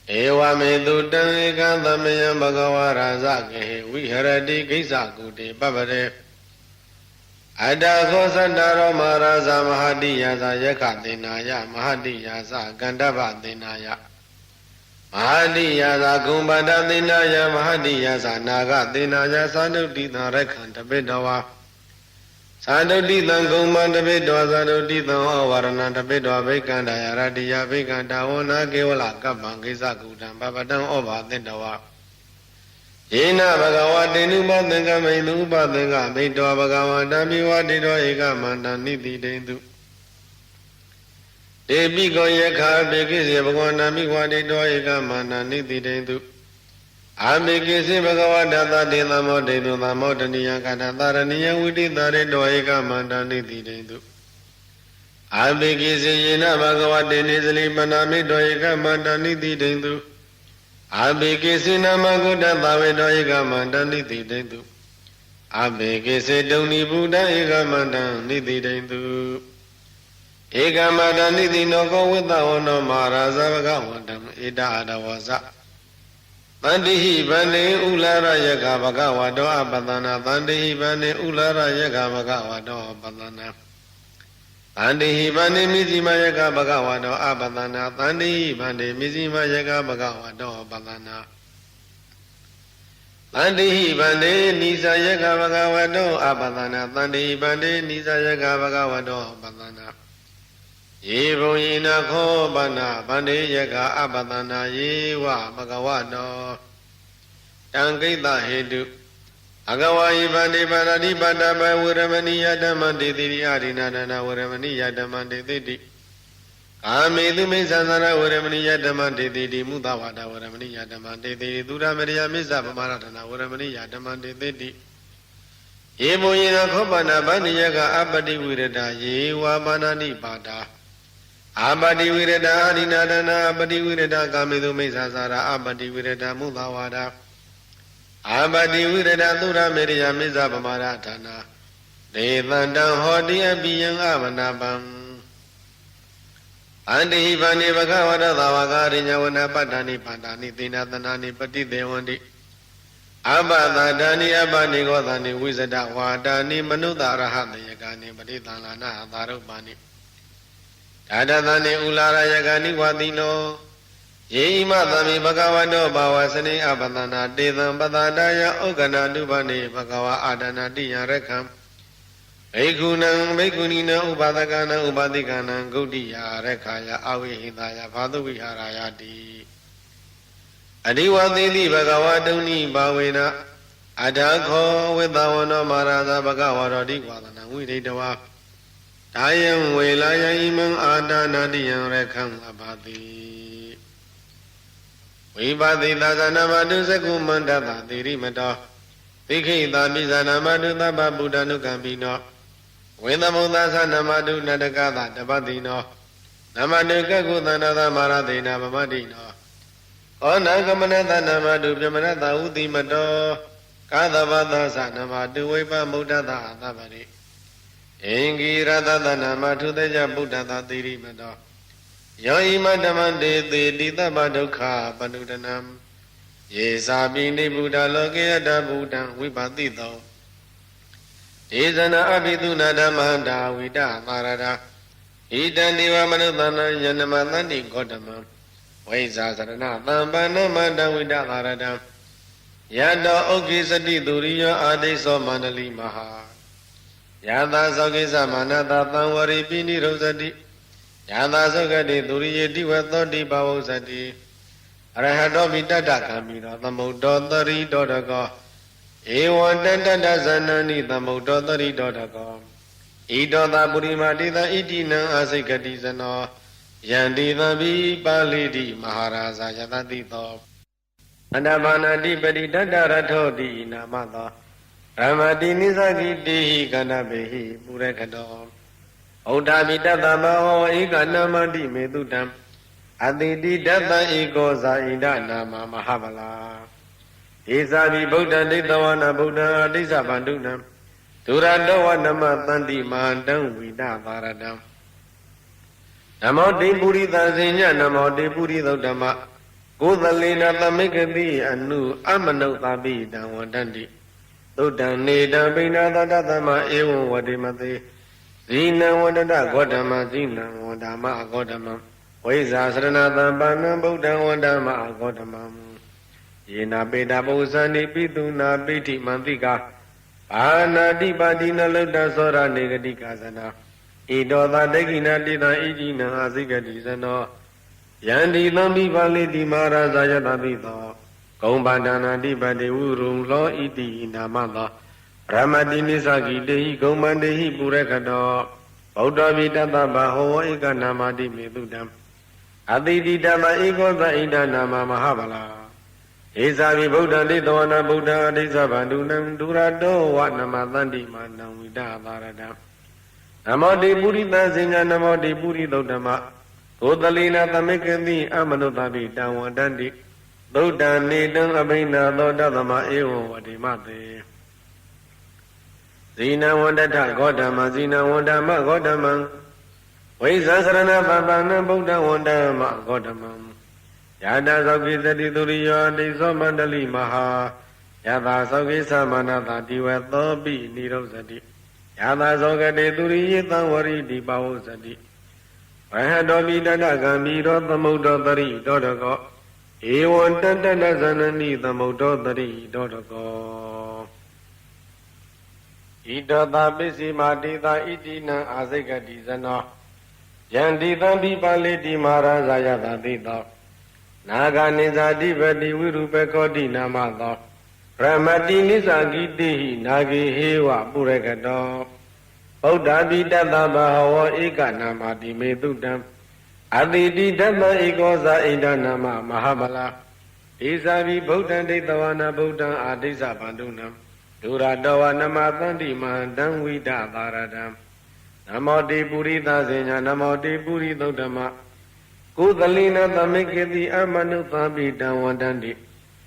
Ewa Medu Taneka Tamayam Bhagavara Zake Viharati Kisa Kuti Babare Ada Kosandaro Maharaja Mahadiyasa Yakatinaya Mahadiyasa Gandhava Dinaya Mahadiyasa Kumbhada Dinaya Mahadiyasa Naga Dinaya Sadutita Rekhanta Bedawa Sadutita Kumbhada Bedawa Sadutita Avarana Bedawa Bekandaya Radiya Bekanda Ona Kevala Kapangisa Kutam Babadam Oba Dindawa Yena Bhagavati Nupatenga Mainupatenga Bedawa Bhagavata Bivadido Eka Manda Niti Dendu Debi Goyaka Bekisi Bhagavata Bivadido Eka Manda Niti Dendu Abekisi Bhagavata Tadina Modedu Namodaniya Kata Taraniya Viti Tarido Eka Manda Niti Dendu Abekisi Yena Bhagavati Nisli Panamido Eka Manda Niti Dendu Abekisi Namaguda Tavedo Eka Manda Niti Dendu Abekisi Doni Buddha Eka Manda Niti Dendu Eka Manda Niti Noko Vita Ono Maharaja Bhagavatam Ida Adavasa Tandihi Bane Ulara Yaka Bhagavato Apadana Tandihi Bane Ulara Yaka Bhagavato Apadana Tandihi Bane Mizima Yaka Bhagavato Apadana Tandihi Bane Mizima Yaka Bhagavato Apadana Tandihi Bane Nisa Yaka Bhagavato Apadana Tandihi Bane Nisa Yaka Bhagavato Apadana Yevo Yina Ko Bana Bane Yaka Apadana Yewa Bhagavato Tankita Hedu Agawai Bane Banadi Badaba Uramani Yadamandi Didi Adinadana Uramani Yadamandi Didi Kamedu Mesana Uramani Yadamandi Didi Mudavada Uramani Yadamandi Didi Dura Maria Misa Maratana Uramani Yadamandi Didi Yevo Yina Ko Bana Bane Yaka Abadi Virada Yewa Banani Bada Abadi Virada Adinadana Abadi Virada Kamedu Mesasara Abadi Virada Mudavada Abadi Virada Dura Maria Misa Maratana Devanda Hodi Abiyang Avanabam Andi Bani Bhagavata Davagari Navana Padani Padani Dinatanani Pati Devandi Abadani Abani Godani Wizada Wadani Manuda Rahata Yagani Paditalana Darubani Tadadani Ulara Yagani Wadino Ye Madami Bhagavato Bhavasani Abadana Dedam Badadaya Ogana Dubani Bhagava Adana Diya Rekam Bekunang Bekunina Ubadakana Ubadikana Gaudiya Rekaya Avihidaya Padhuviharayati Adiwadili Bhagavatuni Bhavena Adakho Vedavana Maharaja Bhagavata Dikwadana Vididawa Tayam Velaya Imam Adana Diya Rekam Abadi ဝိပါတိသာသနာမတုသကုမန္တတာတိရိမတောသိခိတာပိဇာနာမတုသဗ္ဗဗုဒ္ဓ ानु ကံပိနောဝေသမုဒ္ဒသနမတုနတကသတပတိနောနမတုကကုသန္တသမရတေနဗမတိနောဩနာကမနတနမတုပြမနတဥတိမတောကာသဗသသနမတုဝိပမုဒ္ဒတာသဗ္ဗရိအင်္ဂိရတသနမထုသေကြဗုဒ္ဓတာတိရိမတောယောဣမဓမ္မတေတိတိသဗ္ဗဒုက္ခပနုဒနံယေသာပိနိဗုဒ္ဓလောကေယတဗုဒ္ဓံဝိပါတိတောဒေသနာအဘိသုနာဓမ္မန္တာဝိတသာရတာဣတံဒီဝမနုဿနံယနမသန္တိဂေါတမံဝိဇာသရဏသံပန္နမန္တဝိတသာရတံယတောဥက္ကိစတိသူရိယောအာဒိသောမန္တလိမဟာယသာသောကိသမနတသံဝရိပိနိရုဇတိယသာသောကတိသူရိယေတိဝသောတိဘဝုဇတိအရဟတောမိတတ္တကံမိသောသမုဒ္ဒောတရိတောတကောဧဝံတတ္တဇဏန္နိသမုဒ္ဒောတရိတောတကောဣတောသာပုရိမာတိသဣတိနံအာစိကတိဇနောယန္တိသဗ္ဗိပါဠိတိမဟာရာဇာယတတိသောအတဘာနာတိပတိတတ္တရထောတိနာမသောရမတိနိသကိတိဟိကန္တပေဟိပုရခတောဩဒ္ဓပိတတ္တမဟောဧကနာမတိမေတုတံအတိတိတတ္တဧကောဇာဣဒနာမမဟာဗလာဧဇာပိဗုဒ္ဓဒိဋ္ဌဝနာဗုဒ္ဓအတိစ္ဆဗန္တုနံဒုရတောဝနမသန္တိမဟာတံဝိဒသာရတံနမောတိပုရိသဇိညနမောတိပုရိသုဒ္ဓမကိုသလေနသမိကတိအနုအမနုဿပိတံဝန္တန္တိသုတံနေတံပိဏသတ္တသမဧဝံဝတိမသေဇိနံဝန္တတဂေါတမဇိနံဝန္တာမအဂေါတမဝိဇာစရဏသံပန္နံဗုဒ္ဓံဝန္တာမအဂေါတမယေနပေတပုဇ္ဇန္တိပိတုနာပိဋိမန္တိကာအာနာတိပါတိနလုတ္တသောရနေဂတိကာသနာဣတောသာဒိဋ္ဌိနာတိတံဣတိနံအာစိကတိဇနောယန္တိသံပိပါဠိတိမဟာရာဇာယတပိသောဂုံပါဒနာတိပတိဝုရုံလောဣတိနာမသောရမတိနိသကိတေဟိဂုံမန္တေဟိပုရခတောဗုဒ္ဓဝိတတ္တဗဟောဧကနာမတိမေတုတံအတိတိတမဧကောသဣဒနာမမဟာဗလာဧဇာပိဗုဒ္ဓတိသောနာဗုဒ္ဓအဋ္ဌိသဗန္တုနံဒုရတောဝနမသန္တိမာနံဝိဒသာရတံနမောတိပုရိသဇိညာနမောတိပုရိသုဒ္ဓမကိုသလေနသမိကတိအမနုဿပိတံဝန္တန္တိသုဒ္ဓံနေတံအဘိနာသောတသမဧဝံဝတိမသေဇိနံဝန္တထဂေါတမဇိနံဝန္တမဂေါတမံဝိဇာစရဏပပနံဗုဒ္ဓဝန္တမဂေါတမံယတသောကိသတိသူရိယောတိသောမန္တလိမဟာယတာသောကိသမနတာတိဝသောပိနိရောဇတိယတာသောကတိသူရိယေသံဝရိတိပဝုဇတိဝဟတောပိတတကံမိရောသမုဒ္ဒောတရိတောတကောဧဝံတတ္တဇနနိသမုဒ္ဒောတရိတောတကောဣတောသာပစ္စည်းမာတိသာဣတိနံအာစိကတိဇနောယန္တိသံပိပါဠိတိမဟာရာဇာယတတိသောနာဂာနိဇာတိပတိဝိရုပခောတိနာမသောရမတိနိသကိတိဟိနာဂေဟေဝပုရကတောဗုဒ္ဓပိတတ္တဗဟဝဧကနာမတိမေတုတံအတိတိဓမ္မဧကောဇာဣဒနာမမဟာဗလာဧဇာပိဗုဒ္ဓံဒိဋ္ဌဝနာဗုဒ္ဓံအာဒိစ္ဆဗန္တုနံဒုရတောဝနမသန္တိမဟန္တံဝိဒသာရတံနမောတိပုရိသဇေညနမောတိပုရိသုဒ္ဓမကုသလိနသမိကေတိအမနုဿပိတံဝန္တန္တိ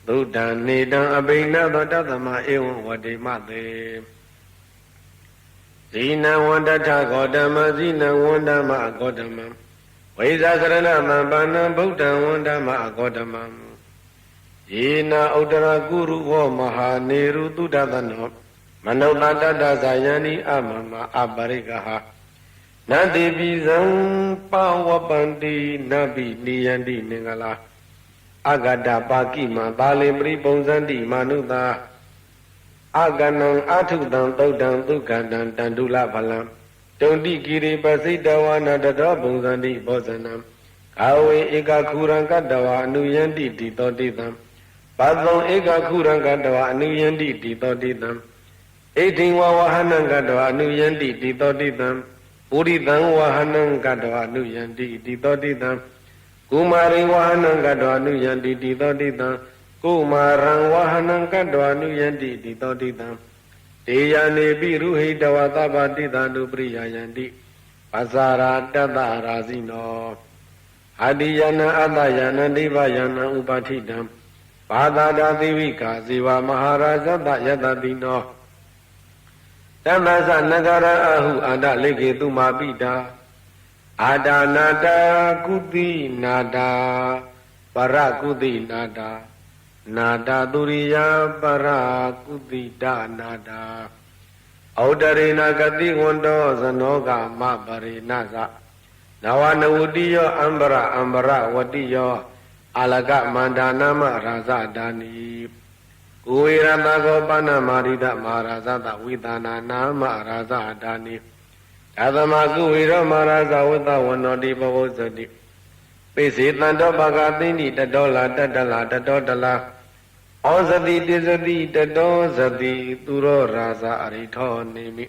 သုဒ္ဓံနေတံအဘိနသောတသမဧဝံဝတိမသေဇိနံဝန္တထဂေါတမဇိနံဝန္တမဂေါတမံဝိဇာစရဏသံပန္နံဗုဒ္ဓံဝန္တမဂေါတမံယေနဥတရကုရုဝမဟာနေရုတုဒ္ဒသနောမနုဿတတ္တဇာယန္တိအမမအပရိကဟာနတိပိဇံပဝပန္တိနပိနိယန္တိမင်္ဂလာအဂတပါကိမသာလေပရိပုံဇန္တိမာနုသာအကနံအထုတံသုတ်တံဒုက္ခတံတန္တုလဖလံတုံတိကိရိပစိတဝနာတတောပုံဇန္တိဘောဇနံကာဝေဧကခုရံကတဝအနုယန္တိတိတောတိတံပသောဧကခုရံကတဝအနုယန္တိတိတောတိတံဣတိဝဝဟနံကတဝအနုယန္တိတိတောတိတံပုရိသံဝဟနံကတဝအနုယန္တိတိတောတိတံ ကုမာရိဝဟနံကတ္တဝနုယန္တိတိသောတိတံကုမာရံဝဟနံကတ္တဝနုယန္တိတိသောတိတံတေယနေပိရုဟိတဝသဗ္ဗတိတံတုပရိယယန္တိပဇာရာတတ္တရာဇိနောအာတိယနအတ္တယနတိဗယနဥပဋိတံဘာသာတာသီဝိကာဇေဝမဟာရာဇတယတတိနောတမ္မသနဂရအဟုအာတလေကေတုမာပိတာအာဒါနာတာကုတိနာတာပရကုတိနာတာနာတာသူရိယပရကုတိတနာတာဩဒရေနဂတိဝန္တောဇနောကမပရိနာသနဝနဝတိယောအံဘရဝတိယောအာလကမန္ဒာနာမရာဇဒါနိကိုဝေရတကောပဏမာရိဒမဟာရာဇတဝိသနာနာမရာဇဒါနိသာသမကုဝေရမဟာရာဇဝတ္တဝနောတိဘဝဇတိပိစေတန္တောပကသိဏိတတောလာတတလာတတောတလာဩဇတိတိဇတိတတောဇတိသူရောရာဇအရိထောနေမိ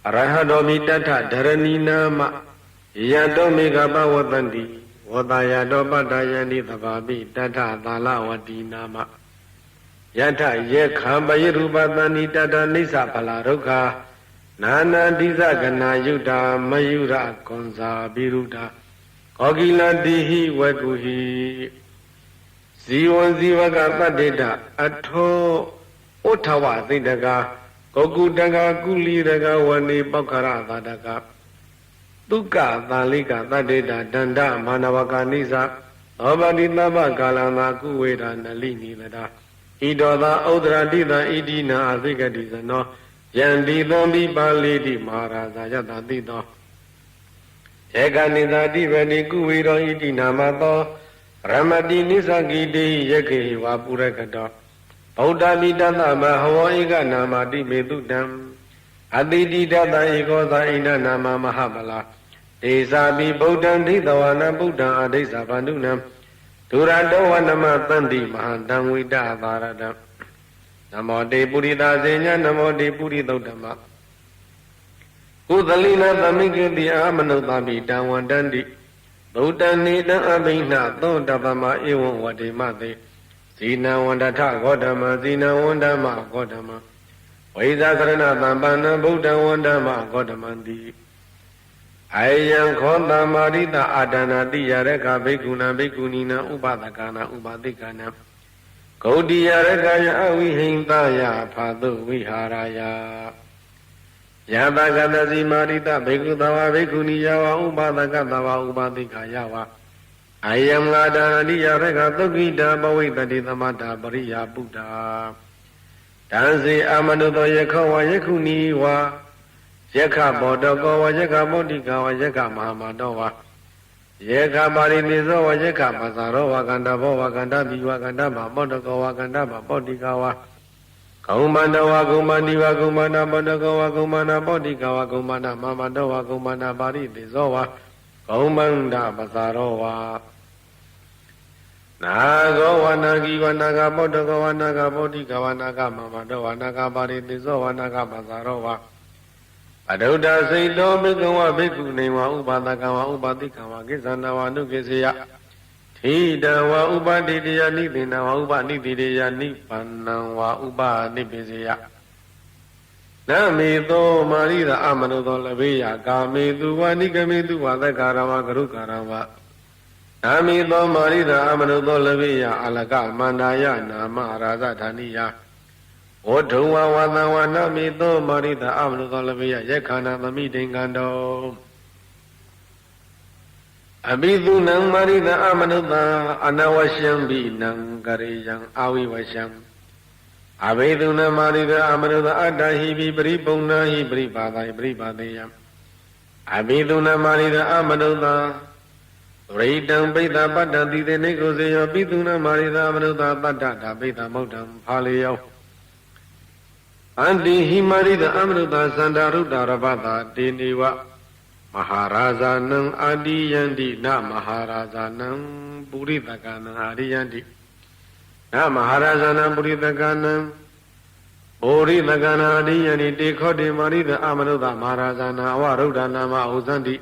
အရဟတောမိတထဒရဏီနာမယတောမေဃပဝတ္တန္တိဝတ္တယတောပတ္တယန္တိသဗ္ဗပိတထသာလဝတိနာမယထယေခံပယရူပတန္တိတထနိစ္စဖလာဒုက္ခနာနာတိသကနာယုတာမယုရကွန်စာပိရုဒာကောကိလတိဟိဝကုဟိဇီဝံဇီဝကပတ္တိတအထောဩထဝသိတကကောကုတကကုလီတကဝနေပောက္ခရသာတကသုကသာလိကတတ္တိတဒန္တမာနဝကနိသသောပတိတပ္ပကာလနာကုဝေဒနလိနိတတာဣတောသာဩဒရာတိတဣတိနာအသိကတိသနောယန္တိသံပိပါဠိတိမဟာရာဇယတတိတောဧကနိသတိဗတိကုဝေရောဣတိနာမသောရမတိနိသကိတိယခေဝပုရကတောဗုဒ္ဓမိတသမဟဝဧကနာမတိမေတုတံအတိတိတတဧကောသာဣန္ဒနာမမဟာမလာဒေဇာပိဗုဒ္ဓံဒိသဝနဗုဒ္ဓံအဒိသဗန္ဓုနံဒုရတောဝနမတန္တိမဟာတံဝိတသာရတံနမောတေပုရိသဇေညနမောတေပုရိသုဒ္ဓမကုသလိနသမိကေတိအာမနုဿပိတံဝန္တန္တိဗုဒ္ဓံနေတံအဘိနသောတပမဧဝံဝတိမသေဇိနံဝန္တထဂေါတမဇိနံဝန္တမဂေါတမဝိဇာကရဏသံပန္နဗုဒ္ဓံဝန္တမဂေါတမံတိအယံခောတမာရိတအာဒနာတိယရကဘိက္ခုနံဘိက္ခုနီနံဥပဒကနာဥပတိကနာဂௌတိယရကယအဝိဟိံတယဖာတုဝိဟာရယယတကတစီမာရိတဘိက္ခုသဝဘိက္ခုနီယဝဥပဒကသဝဥပတိကယဝအယံငါဒာနိယရကသုခိတာပဝိတတိသမတာပရိယာပုဒ္ဓတံစေအမနုတောယခောဝယခုနီဝယက္ခဘောတကောဝယက္ခမောတိကဝယက္ခမဟာမတောဝယက္ခပါရိသေဇောဝယက္ခပဇာရောဝကန္တဘောဝကန္တပိဝကန္တမမောတကောဝကန္တမပောတိကဝဂုံမန္တဝဂုံမန္တိဝဂုံမန္တမောတကောဝဂုံမန္တပောတိကဝဂုံမန္တမမတောဝဂုံမန္တပါရိသေဇောဝဂုံမန္တပဇာရောဝနာဂောဝနာဂီဝနာဂပောတကောဝနာဂပောတိကဝနာဂမမတောဝနာဂပါရိသေဇောဝနာဂပဇာရောဝအဒုဒ္ဒစိတ်တော်ဘိက္ခဝဘိက္ခုနေဝဥပါဒကဝဥပါတိကဝကိသနာဝနုကိစေယထိတဝဥပတိတယနိသေနဝဥပနိတိတယနိဗ္ဗာနံဝဥပနိပိစေယနမေသောမာရိသအမနုသောလဘေယကာမေသူဝနိကမေသူဝသက္ကာရဝဂရုကာရဝနမေသောမာရိသအမနုသောလဘေယအလကမန္တာယနာမရာဇဌာနိယဝဒုံဝဝသံဝနမိသောမာရိတအမနုသောလဘေယယက္ခဏသမိတိင်္ဂန္တောအဘိသုနံမာရိတအမနုသအနဝရှံဘိနံကရေယံအာဝိဝရှံအဘိသုနံမာရိတအမနုသအတ္တဟိပိပရိပုံနာဟိပရိပါဒိပရိပါဒေယံအဘိသုနံမာရိတအမနုသရိတံပိသပတ္တတိတေနေကိုစေယောပိသုနံမာရိတအမနုသပတ္တဓာပိသမௌတ္တံဖာလေယောအန္တိဟိမာရိတအမနုသသန္တာရုဒ္ဒရပတာတေနေဝမဟာရာဇာနံအာတိယန္တိနမဟာရာဇာနံပုရိသကနံအာရိယန္တိနမဟာရာဇာနံပုရိသကနံဩရိသကနာအာရိယန္တိတေခောတေမာရိတအမနုသမဟာရာဇာနံအဝရုဒ္ဒနာမဥဇန္တိ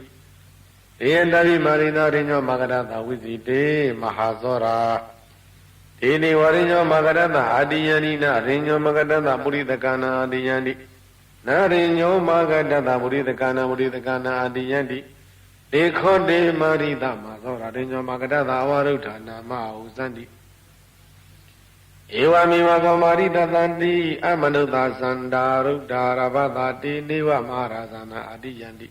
Deyandavi Marina Rino Magadata Vizite Mahazora Dini Warino Magadata Adiyanina Rino Magadata Muridakana Adiyandi Narino Magadata Muridakana Adiyandi Dekho de Marida Mazora Rino Magadata Avaruta Nama Uzandi Ewa Mimago Marida Dandi Amanuda Sandaru Darabada Niva Maharazana Adiyandi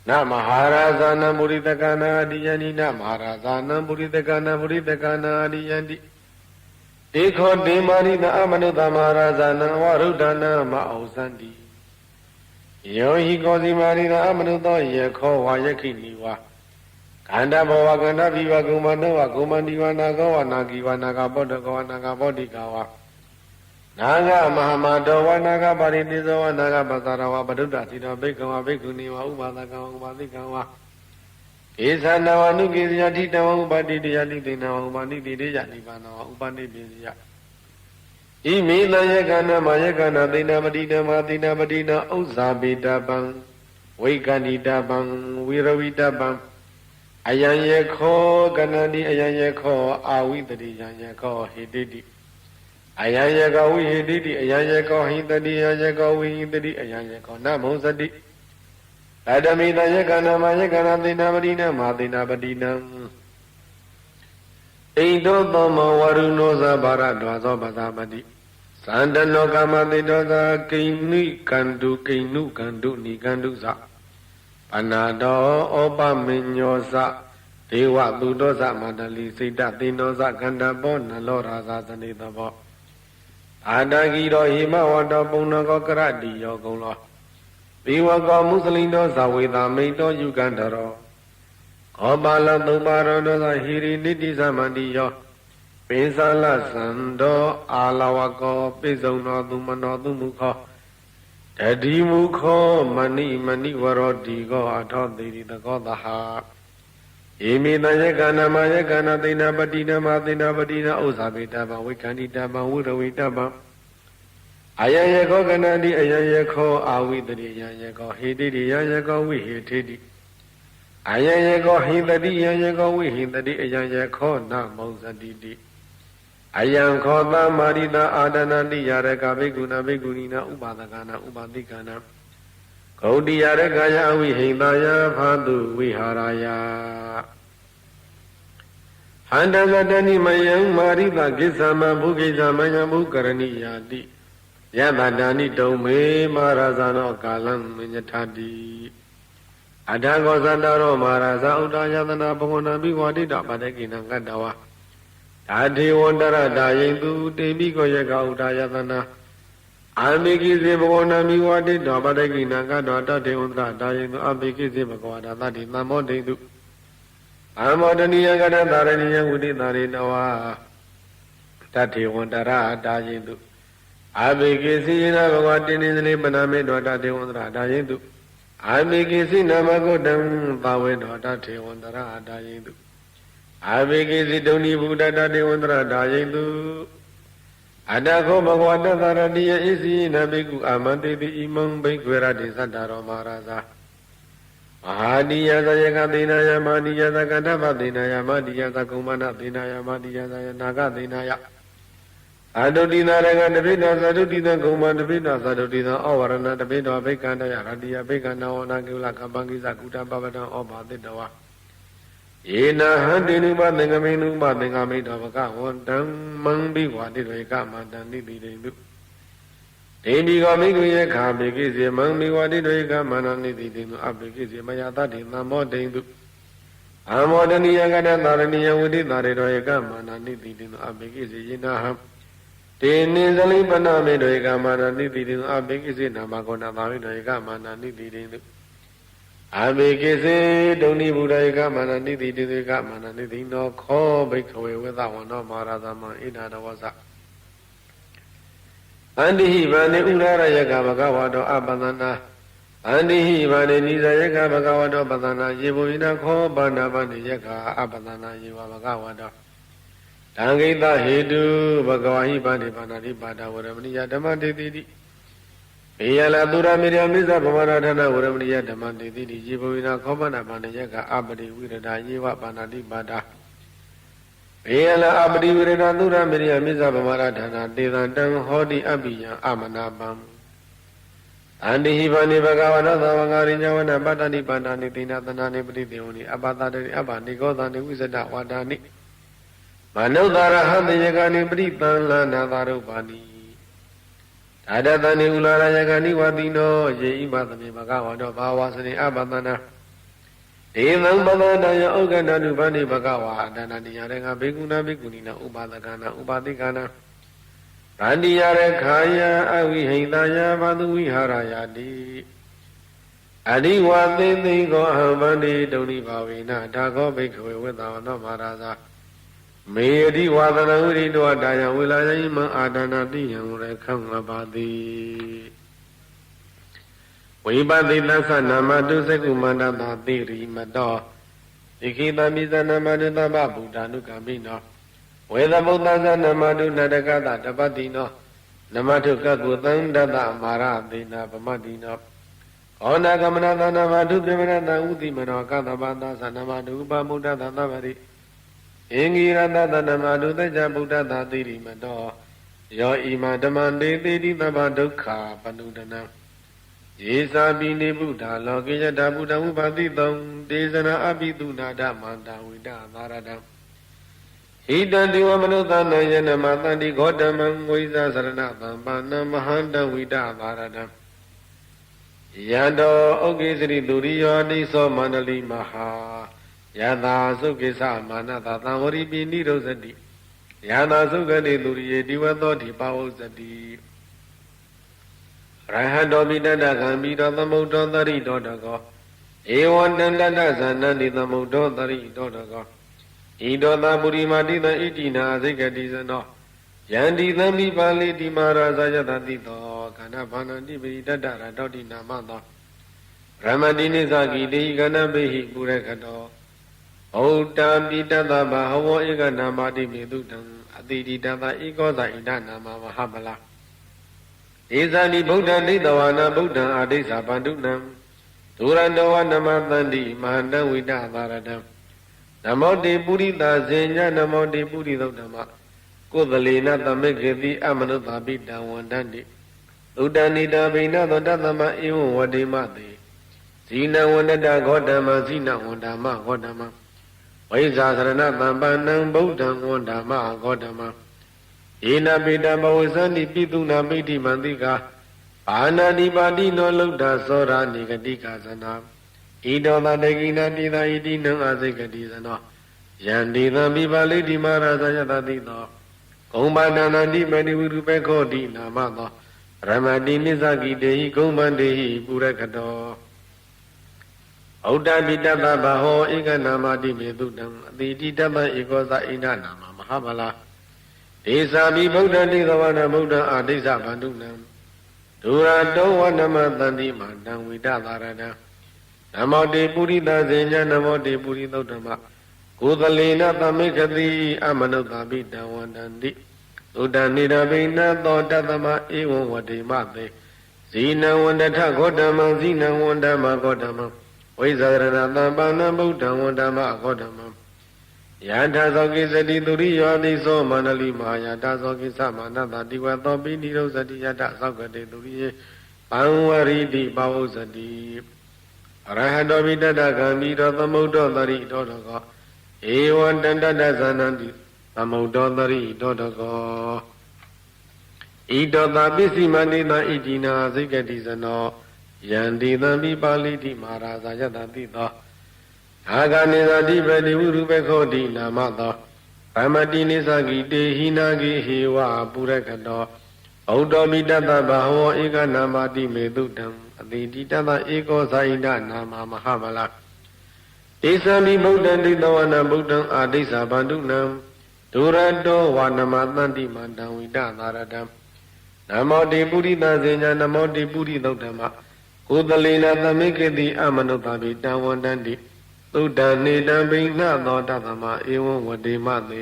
Na Maharazana Muridakana Adiyandi Na Maharazana Muridakana Adiyandi Dekho de Marida Amanuda Maharazana Varudana Mauzandi Yohi Gozi Marida Amanuda Yeko Wayakiniwa Kanda Bawa Kanda Viva Gumanoa Gumandiwa Nagawa Nagiwa Nagabodawa Nagabodikawa Naga Mahamadawa Naga Barinizawa Naga Bazarawa Baduda Sida Bekawa Bekuniwa Ubadakawa Ubadikawa Isanawa Nukizia Titawa Ubadi Yadina Ubani Yadivana Ubani Bizia Imila Yakana Mayakana Dina Madina Madina Madina Uzabita Bang Wakanita Bang Wirawita Bang Ayanyeko Ganani Ayanyeko Awidadi Yanyeko Hididi Ayanyeko Hididi Ayanyeko Hidadi Ayanyeko Hididi Ayanyeko Namosadi Adamina Yakana Mayakana Dina Madina Madina Badina Indo Doma Warunoza Baradwazo Bazabadi Sandano Kamadinoza Kinu Kandu Ni Kanduza Panado Opa Minyosa Dewa Budoza Madali Sita Dinoza Kandabon Loraza Sanitabo Adagiro Hima Wada Punago Karadi Yogolo Biwako Muslino Zawida Mito Yugandaro Kobala Dumaro Noza Hiri Niti Samandiyo Pisala Sando Alawako Pisono Dumano Dumuko Tadimuko Mani Varodigo Atodi the Godaha Imi Nayakana Mayakana Dina Badina Madina Badina Uzabitaba Wikanitaba Udawitaba Ayayako Ganadi Ayayako Awidri Yayako Hididi Yayako Wihitidi Ayayako Hidadi Yayako Wihidadi Ayayako Namozadidi Ayam Kota Marida Adana Yareka Beguna Begunina Ubadagana Ubadikana Kodi Yarekaya Vihindaya Padu Viharaya Handagadani Mayang Marida Gisama Bugisa Mayamu Karani Yadi Yabadani Dome Marazano Kalam Minyatadi Adago Zandaro Maraza Udayadana Bogona Biwadida Badekina Gadawa Adi Wandara Dayendu Debiko Yaga Udayadana Amiki Zibona Miwadi Dabadeki Nagadata de Undra Dayendu Abiki Zibagwada Nadi Namodendu Amadani Yagada Darania Wudi Narinawa Tati Wandara Dayendu Abiki Sina Bagwadini Baname Dota de Undra Dayendu Amiki Sinamagodam Bawe Dota de Wandara Dayendu Abiki Doni Buddha Devandra Dayendu Adako Bhagwata Dharadiya Isi Nabiku Amante the Imam Bekwera de Sandaro Maraza Mahadiya Zayaka Dinaya Madiya Zakadava Dinaya Madiya Zakumana Dinaya Madiya Naga Dinaya Adodina Raga Devida Sadudina Guma Devida Sadudina Ovarana Devida Bekandaya Radia Bekana Onagula Kabangi Zakuta Babada Oba Dedawa Ina Handinu Badangaminu Badangami Davaka Wandam Mangbi Wadi Reka Madani Bidu Debi Gamigu Kabiki Mangbi Wadi Reka Manani Dinu Abiki Mayata Dina Modendu Amodani Yagada Narania Wudi Nareka Manani Dinu Abiki Yinaham Dini Zali Baname Reka Manani Dinu Abiki Namakona Reka Manani Dinu Abikisi Doni Buddha Manani Didika Manani no Ko Bikawe without one of Maradama Ina Wasa Andi Vani Unara Yagabagawado Abanana Andi Vani Niza Yagabagawado Badana Yibuina Ko Banabani Yaga Abanana Yivagawada Tangita Hidu Bagawahi Bani Banani Bada Wadamani Yadama Didi ဘေယလာသူရမေရမိစ္ဆဗမရဌာနဝရမဏိယဓမ္မတေတိတိယေဘဝိနာခောပနာပါဏယကအပတိဝိရဒာယေဝပါဏတိပါဒာဘေယလာအပတိဝိရဒာသူရမေရမိစ္ဆဗမရဌာနတေသံတံဟောတိအပိယံအမနာပံအန္တိဟိဗာနိဘဂဝရသဝံဂရိညဝနပတ္တနိပါဏာနိတိနာသနာနိပတိတေဝနိအပတတိအပနိကောသနိဝိဇဒဝါဒာနိမနုဿာရဟတယကနိပရိပံလနာသာရုပါနိအာဒတနိဥလာရယကနိဝတိနောယေဣမသမေဘဂဝါတောဘာဝစနေအပတနာဒေဝံပဒတယဩဃဏနုဗန္တိဘဂဝါအတနာတိယရငါဘေကုဏဘေကုဏိနာဥပါဒကနာဥပါတိကနာဗန္တိယရခာယအဝိဟိတယဘာသူဝိဟာရယတိအရိဝသေသိကောအဟံဗန္တိဒုဏိဘာဝေနဒါကောဘိက္ခဝေဝိသဝနောမဟာရာဇာမေတိဝါဒနာဝိရိတောတာယဝေလာယိမံအာဒနာတိယံရခံငပါတိဝိပတိသသနာမတုစကုမန္တတာတိရိမတောဒီခိတမိဇနမတုသဗ္ဗဗုဒ္ဓ ानु ကမိနောဝေသမုဒ္ဒသနမတုနတကတတပတိနောနမထုကကုသံတတမာရသေနာဗမတိနောဩနာကမနသနမတုပြမနတဥတိမနောကသဗ္ဗသသနမတုဥပမုဒ္ဒသသဗ္ဗရိအင်္ဂိရတတနမတုသစ္စာဗုဒ္ဓသာတိရိမတောယောဣမဓမ္မတေတိတိသဗ္ဗဒုက္ခပနုဒနံယေသာပိနေဗုဒ္ဓလောကေယတဗုဒ္ဓဝုပါတိတုံဒေသနာအပိတုနာဓမ္မန္တဝိတသာရတံဣတံတိဝမနုဿာနယနမသန္တိဂေါတမံဝိဇာသရဏသံပါဏမဟန္တဝိတသာရတံယတောဩကေစရိသူရိယောတိသောမန္တလိမဟာယသာသုကိသမာနတသံဝရိပိနိရောဇတိယသာသုဂတိသူရိယေတိဝသောတိပါဝဇတိရဟတောပိတတကံပိတောသမုဒ္ဒောတရိတောတကောဧဝံတန္တတဇာနတိသမုဒ္ဒောတရိတောတကောဣတောသပုရိမာတိတံဣတိနာအစိကတိဇနောယန္တိသံမိပါဠိတိမာရာဇာယတတိတောခန္ဓဘာနတိပိတတရတောတိနာမသောရမတိနိသကိတေခန္ဓဘေဟိပုရခတောဩတာပိတတဗဟဝဧကနာမတိမေတုတံအတိတိတတဧကောဇာဣဒနာမမဟာပလာဧဇာနိဗုဒ္ဓဒိဋ္ဌဝါနာဗုဒ္ဓံအာဒိသဗန္ဓုနံဒုရန္တဝနမသန္တိမဟာတဝိတသာရတံနမောတေပုရိသဇေညနမောတေပုရိသုဓမ္မကုသလေနသမေကေတိအမနုသာပိတံဝန္တန္တိသုတ္တနိတဗိနသောတသမဧဝံဝတိမတေဇိနဝန္တတဂေါတမဇိနဝန္တမဂေါတမဝိဇာသရဏသံပန္နံဗုဒ္ဓံဝန္တမဂေါတမဧနပိတဘဝဇန္တိပိတုနာမိတိမန္တိကာဘာနာတိပါတိနောလုဒ္ဓသောရာနိဂတိကာဇနာဣတောသတေကိနာတိသာဣတိနံအာစိကတိဇနောယန္တိသံမိပါဠိတိမာရာဇယတတိသောဂုံပါဏနာတိမဏိဝိရုပေခောတိနာမသောရမတိနိစ္စကိတေဟိဂုံမန္တေဟိပုရခတောဩတ္တပိတတဗဟောဧကနာမတိမေတုတံအတိတိတတဧကောဇဣဒနာမမဟာဗလာဒေသာမိဗုဒ္ဓတိသဝနာဗုဒ္ဓအာဒိသဗန္ဓုနံဒုရတောဝနမသန္တိမတံဝိတသာရတံနမောတေပုရိသဇေညနမောတေပုရိသုဓမ္မကုသလေနသမိခတိအမနုဿာပိတံဝန္တန္တိသုတ္တနိရဘိနသောတသမဧဝံဝတိမသေဇိနဝန္တထဂေါတမံဇိနဝန္တမဂေါတမံဝိဇာရဏသံပါဏံဗုဒ္ဓံဝန္တမဂေါတမံယထာသောကိစတိသူရိယောတိသောမန္တလိမဟာယထာသောကိသမနတတိဝသောပိနိရောဇတိယတသောကတိသူရိယေပံဝရိတိပါဝဇတိအရဟတောပိတတကံမိတောသမုဒ္ဒောတရိတောတကောဧဝံတန္တတဇာနန္တိသမုဒ္ဒောတရိတောတကောဣတောသာပစ္စည်းမန္တိတဣတိနာစိကတိဇနောယန္တိသံမိပါဠိတိမာရာဇာယတတိသောအာဂနိသတိပတိဝုရုပခောတိနာမသောဗမတိနိသကိတေဟိနာဂိဟေဝပုရခတောဩတ္တောမိတတဗဟဝဧကနာမတိမေတုတံအတိတိတတဧကောဇာဣဒနာမမဟာဗလာဧသံမိဗုဒ္ဓံဒိဋ္ဌဝနာဗုဒ္ဓံအာဒိသဗန္ဓုနံဒုရတောဝနမသန္တိမန္တံဝိတသာရတံနမောတေပုရိသဇေညနမောတေပုရိသုဓမ္မကုသလေနသမိကေတိအမနုဿာပိတံဝန္တန္တိသုတ္တနေတံဘိနသောတသမဧဝံဝတိမသေ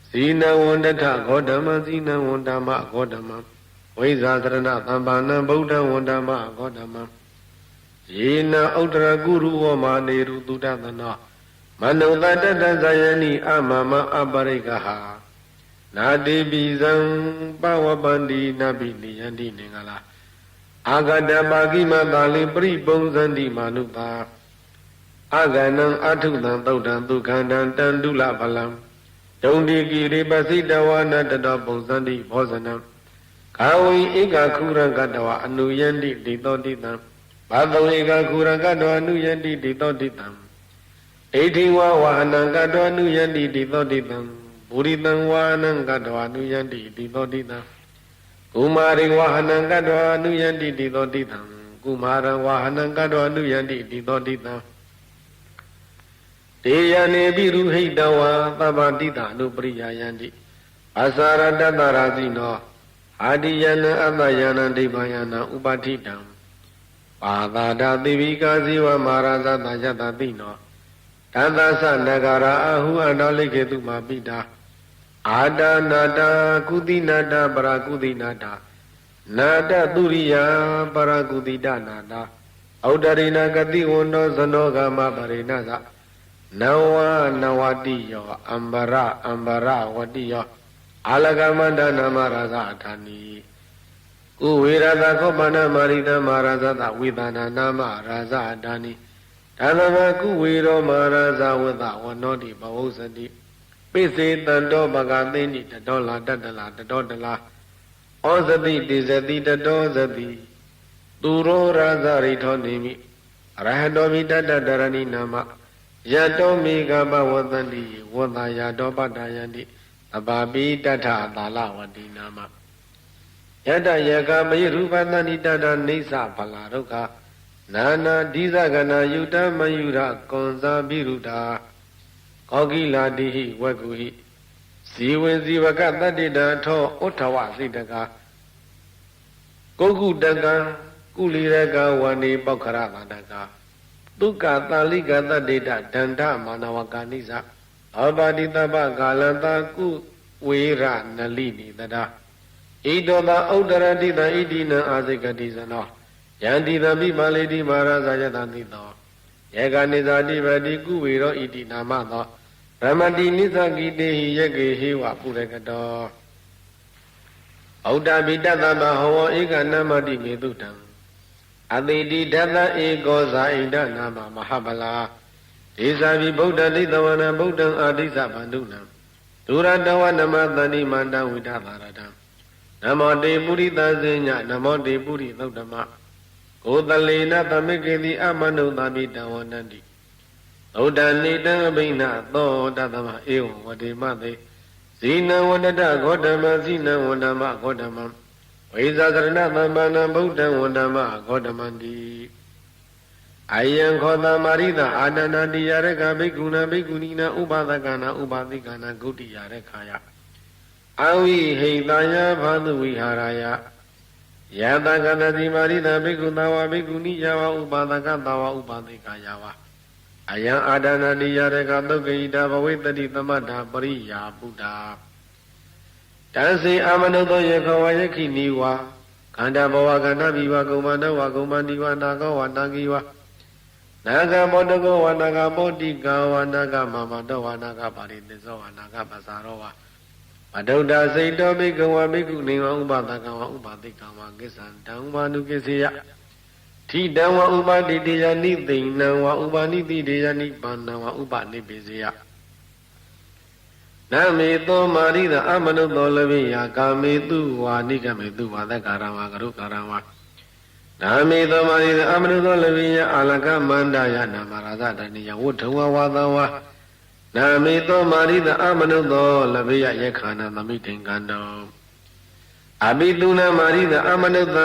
ဇိနဝန္တထဂေါတမဇိနဝန္တမဂေါတမဝ ဝိဇာသရဏသမ္ပါဏံဗုဒ္ဓဝန္ဓမဂေါတမံယေနဥတ္တရကုရုဝမာနေရုတုဒသနောမနုဿတတ္တဇယနိအမမအပရိကဟာနာတိပိဇံပဝပန္တိနပိနိယန္တိနေငလာအာဂတပါကိမသာလိပရိပုံဇန္တိမာနုပါအာဂနံအထုတံသုတ်တံဒုက္ခန္တံတန္တုလပလံဒုံတိကိရိပစိတဝနတတောပုံဇန္တိဘောဇနံခာဝိဧကခုရကတဝအနုယန္တိဒိသောတိတံဘာသောဧကခုရကတဝအနုယန္တိဒိသောတိတံဣတိဝဝဟနံကတဝအနုယန္တိဒိသောတိတံပုရိတံဝဟနံကတဝအနုယန္တိဒိသောတိတံကုမာရိဝဟနံကတဝအနုယန္တိဒိသောတိတံကုမာရဝဟနံကတဝအနုယန္တိဒိသောတိတံတေယနေပိရုဟိတဝါသဗ္ဗတိတအနုပရိယယန္တိအစာရတတရာဇိနောအာတိယနအတ္တယနဒိဗ္ဗယနဥပဋိတံပါသာဒသေဝိကာဇိဝမာရဇတယတတိနောတသသနဂရာအဟုအန္တလိကေတုမာပိတာအာဒနာတာကုတိနာတာပရာကုတိနာတာနာတသုရိယပရာကုတိတနာတာဩဒရိနာကတိဝန္တောဇနောဂမပရိနာသနဝနဝတိယောအမ္ဘရဝတိယောအာလကမန္တနာမရာဇအထာနိကုဝေရတခောပနမာရိတမဟာရဇတဝေဒနာနာမရာဇအထာနိဒါသမကုဝေရောမဟာရဇဝတဝနောတိဘဝုစတိပိစေတံတောပကသိနိတတောလာတတလာတတောတလာဩဇတိတိဇတိတတောဇတိသူရောရာဇရိထောနေမိအရဟတောမိတတတရဏိနာမယတောမိကပဝတန္တိဝတ္တယတောပတ္တယန္တိအဘာပိတထသာလဝတိနာမယတယကမယရူပတန္တိတတနေသဖလာဒုက္ခနာနာဒိသကနာယုတမယုရကွန်ဇာပိရုတာကောကိလာတိဟိဝကုဟိဇီဝင်ဇီဝကတတ္တိတံထောဥထဝစိတကကုက္ကုတကံကုလီရကဝန္ဒီပောက္ခရသန္တကဒုက္ခတာလိကတတ္တိတဒန္တမာနဝကာနိသအဘာတိတပကာလတကုဝေရနလိနိတတာဣတောတဥဒ္ဒရတိတဣတိနံအာဇိကတိဇနောယန္တိသမိပါလေတိမဟာရဇယတတိသောယေကနိဇာတိပတိကုဝေရောဣတိနာမသောဗမတိနိသကိတေဟိယကေဟေဝပုရကတောဩဒ္ဓပိတတဗဟောဧကနမတိမေတုတံအတိတိဓတ္တဧကောဇာဣဒနာမမဟာဗလာဒေဇာပိဗုဒ္ဓလိတဝနံဗုဒ္ဓံအာတိသဗန္ဓုနံဒုရတဝနမသန္တိမန္တဝိဒသာရတံနမောတေပုရိသဇေညနမောတေပုရိသုတ္တမကိုတလေနသမိကေတိအမနုသာပိတံဝန္တန္တိသုဒ္ဓနိတံအဘိနသောတသမဧဝံဝတိမသေဇိနံဝန္တတဂေါတမဇိနံဝန္တမဂေါတမံဝိဇာသရဏသမ္မာနံဗုဒ္ဓံဝန္တမဂေါတမန္တိအယံခောတမာရိတအာနန္ဒတိယရကဘိက္ခုနဘိက္ခုနီနာဥပါဒကနာဥပါသိကနာဂုတိယရခာယအဝိဟိတယဘာသူဝိဟာရယယတကတတိမာရိတဘိက္ခုသဝဘိက္ခုနီယဝဥပါဒကသဝဥပါသိကယဝအယံအာဒနာတိယရကသုတ်ကိတဘဝိတတိသမတ္ထပရိယာပုဒ္ဓတံစေအမနုသောယခောဝယခိနိဝါခန္ဓာဘဝကန္တဘိဝကုမန္တဝကုမန္တိဝနာကောဝနာကိဝနာဂဘောတကောဝနာဂဘောတိကဝနာဂမမတောဝနာဂပါရိသစ္စောဝနာဂပသရောဝမဒုဒ္ဒစိတ်တောဘိကဝဘိက္ခုနေဝဥပဒကဝဥပတိကဝကိစ္ဆံတံဝနုကိစေယထိတံဝဥပတိတေယနိသိဏံဝဥပနိတိတေယနိပါဏံဝဥပနိပိစေယနမေသောမာရိတအမနုသောလပိယကာမေတုဝါနိကမေတုဝါသက္ကာရဝကရုကာရဝနာမေသောမာရိတအမနုသောလပိယအာလကမန္တယနာမရာဇတဏိယဝုထဝဝါသဝါနာမေသောမာရိတအမနုသောလပိယယက္ခာနသမိတေကံတောအဘိတုနာမာရိတအမနုသ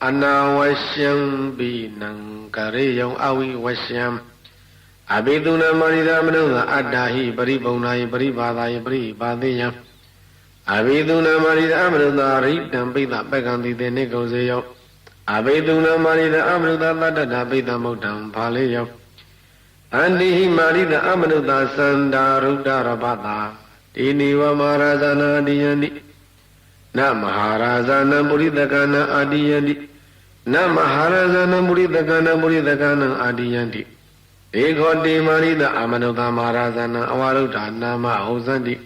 အနာဝရှံပိနံကရေယံအဝိဝရှံအဘိတုနာမာရိတအမနုသအတ္တဟိပရိပုံနာယပရိပါဒာယပရိပါသေယံအဘိတုနာမာရိတအမနုသရိတံပိသပက္ကံတိတေနေကုံစေယောအဘိတုနာမာရိတအမနုသသတ္တတပိသမုဒ္ဒံဘာလေယောအန္တိဟိမာရိတအမနုသသန္တာရုဒ္ဒရပတာတိနိဝမဟာရဇနာတိယန္တိ na maharazana buridakana adiyandi na maharazana buridakana adiyandi dekhoti marida amanuta maharazana awaruta nama hosandi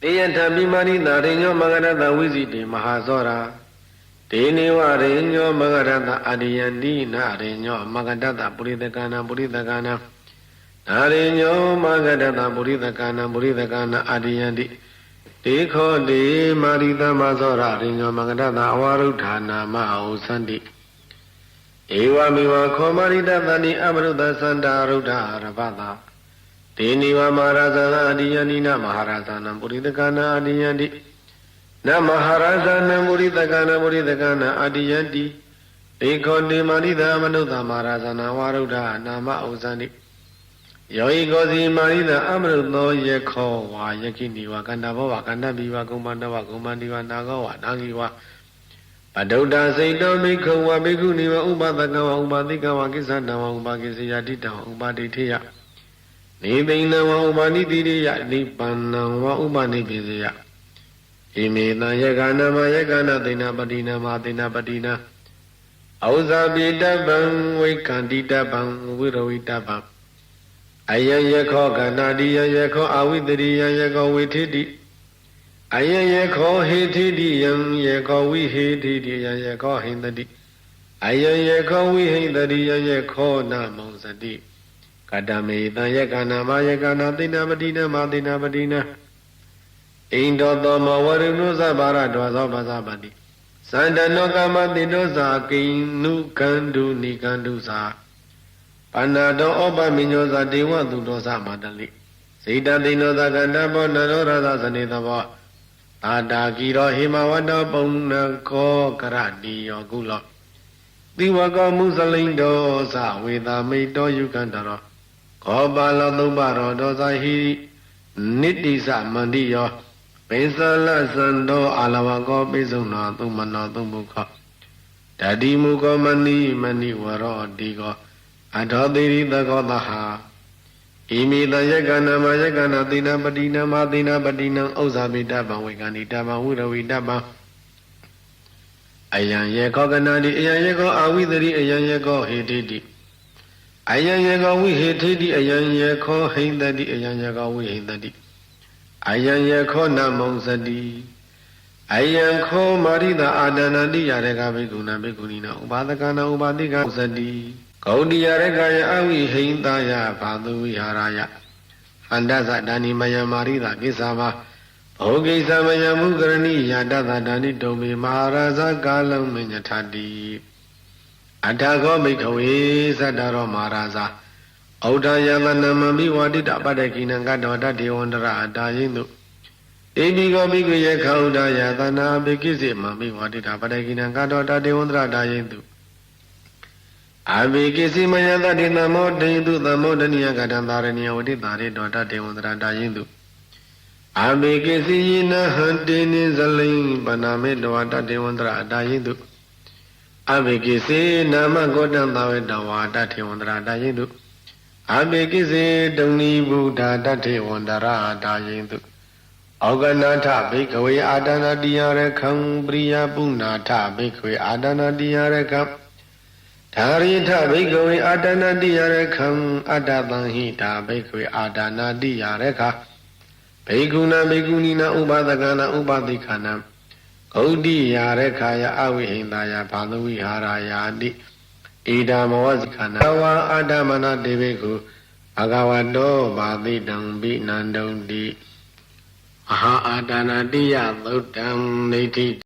deyanta bimarida renyo magarata wisiti mahasora denewa renyo magarata adiyandi na renyo magadata buridakana Narinyo magadata buridakana adiyandi dekhoti marida masora renyo magadata awaruta mahosandi Ewa miwa khomarida tani amaruta santa aruta arabata Deniwa maharazana adiyandi na maharazana buridakana adiyandi Na maharazana buridakana adiyandi dekhoti marida amanuta maharazana awaruta nama hosandi Yoi gozi marida amruto yekho wa yakini wa kanda bhava kanda biwa kumbandava kumbandiwa nagawa nagiwa Padauda saito mikho wa bhikkhuni wa upadaka wa upadika wa kisana wa upakisiya dita wa upadithiya Nibina wa upanitiriya nipanna wa upanipisiya Imeta yakana ma yakana tina padina Ausabitabang vaikanditabang virovitabang Ayan yakho ganadiya yakho awidriya yakho vithiti Ayan yakho hithiti yakho vihithiti yakho hindati Ayan yakho vihindariya yakho namonsati Kadameta yakana ma yakana tina padina Indo toma varuno sabara dvaso pasapati Sandano kama dinosa kinu kandu nikandu sa Panado opa minyosa dewa dudosa madali Sita dinosa kandabo narorasa sanitabo Adakiro himawada puna ko karadiyo gulo Diwako musalindo sa veda mito yukandaro Ko balo tubaro dosa hiri Nitisa mandiyo Pesala sando alawako pesuna tumano tumuko Dadi muko mani waro digo Adhodiri dagodaha Imita yakana ma yakana tina padina Ausabitaba vaikanitaba viravitaba Ayan yeko ganadi ayan yeko awidari ayan yeko hititi Ayan yeko vihititi ayan yeko hindati ayan yeko vihindati Ayan yeko namonsati Ayan ko marida adanandi yareka bhikkhuna bhikkhunina upadakana upadika usati Gaudiya rekaya avi hindaya bhadu viharaya Handasa dani maya marida kisava Bhogi samaya mukarani yadata dani domi maharaja kalam minyathati Adhago bhikkhawe sadaro maharaja Audaya lanamami wadita padakina gadvata devandara adayindu Ebigo bhikkhaya kaudaya dana bhikisi mami wadita padakina gadvata devandara adayindu Abhikisi mayata dinamo dhindu dhamodaniya gadandharaniya waditare dvata devandara adayindu Abhikisi yina hantini zaling paname dvata devandara adayindu Abhikisi nama godandhawe dvata devandara adayindu Abhikisi dungni buddha dati wandara adayindu Auganatha bhikkhave adana diyarekham priya punnatha bhikkhave adana diyarekham Dharita bhikkhave adana diyarekham adatanhita bhikkhave adana diyarekha Bhikkhuna bhikkhunina upadakana upadikana Gaudiya rekhaya avihindaya bhadu viharaya adi Ida mawazikana Awa adamana devekhu Bhagavato bhadidam vinandaundi Aha adana diya dhutam niti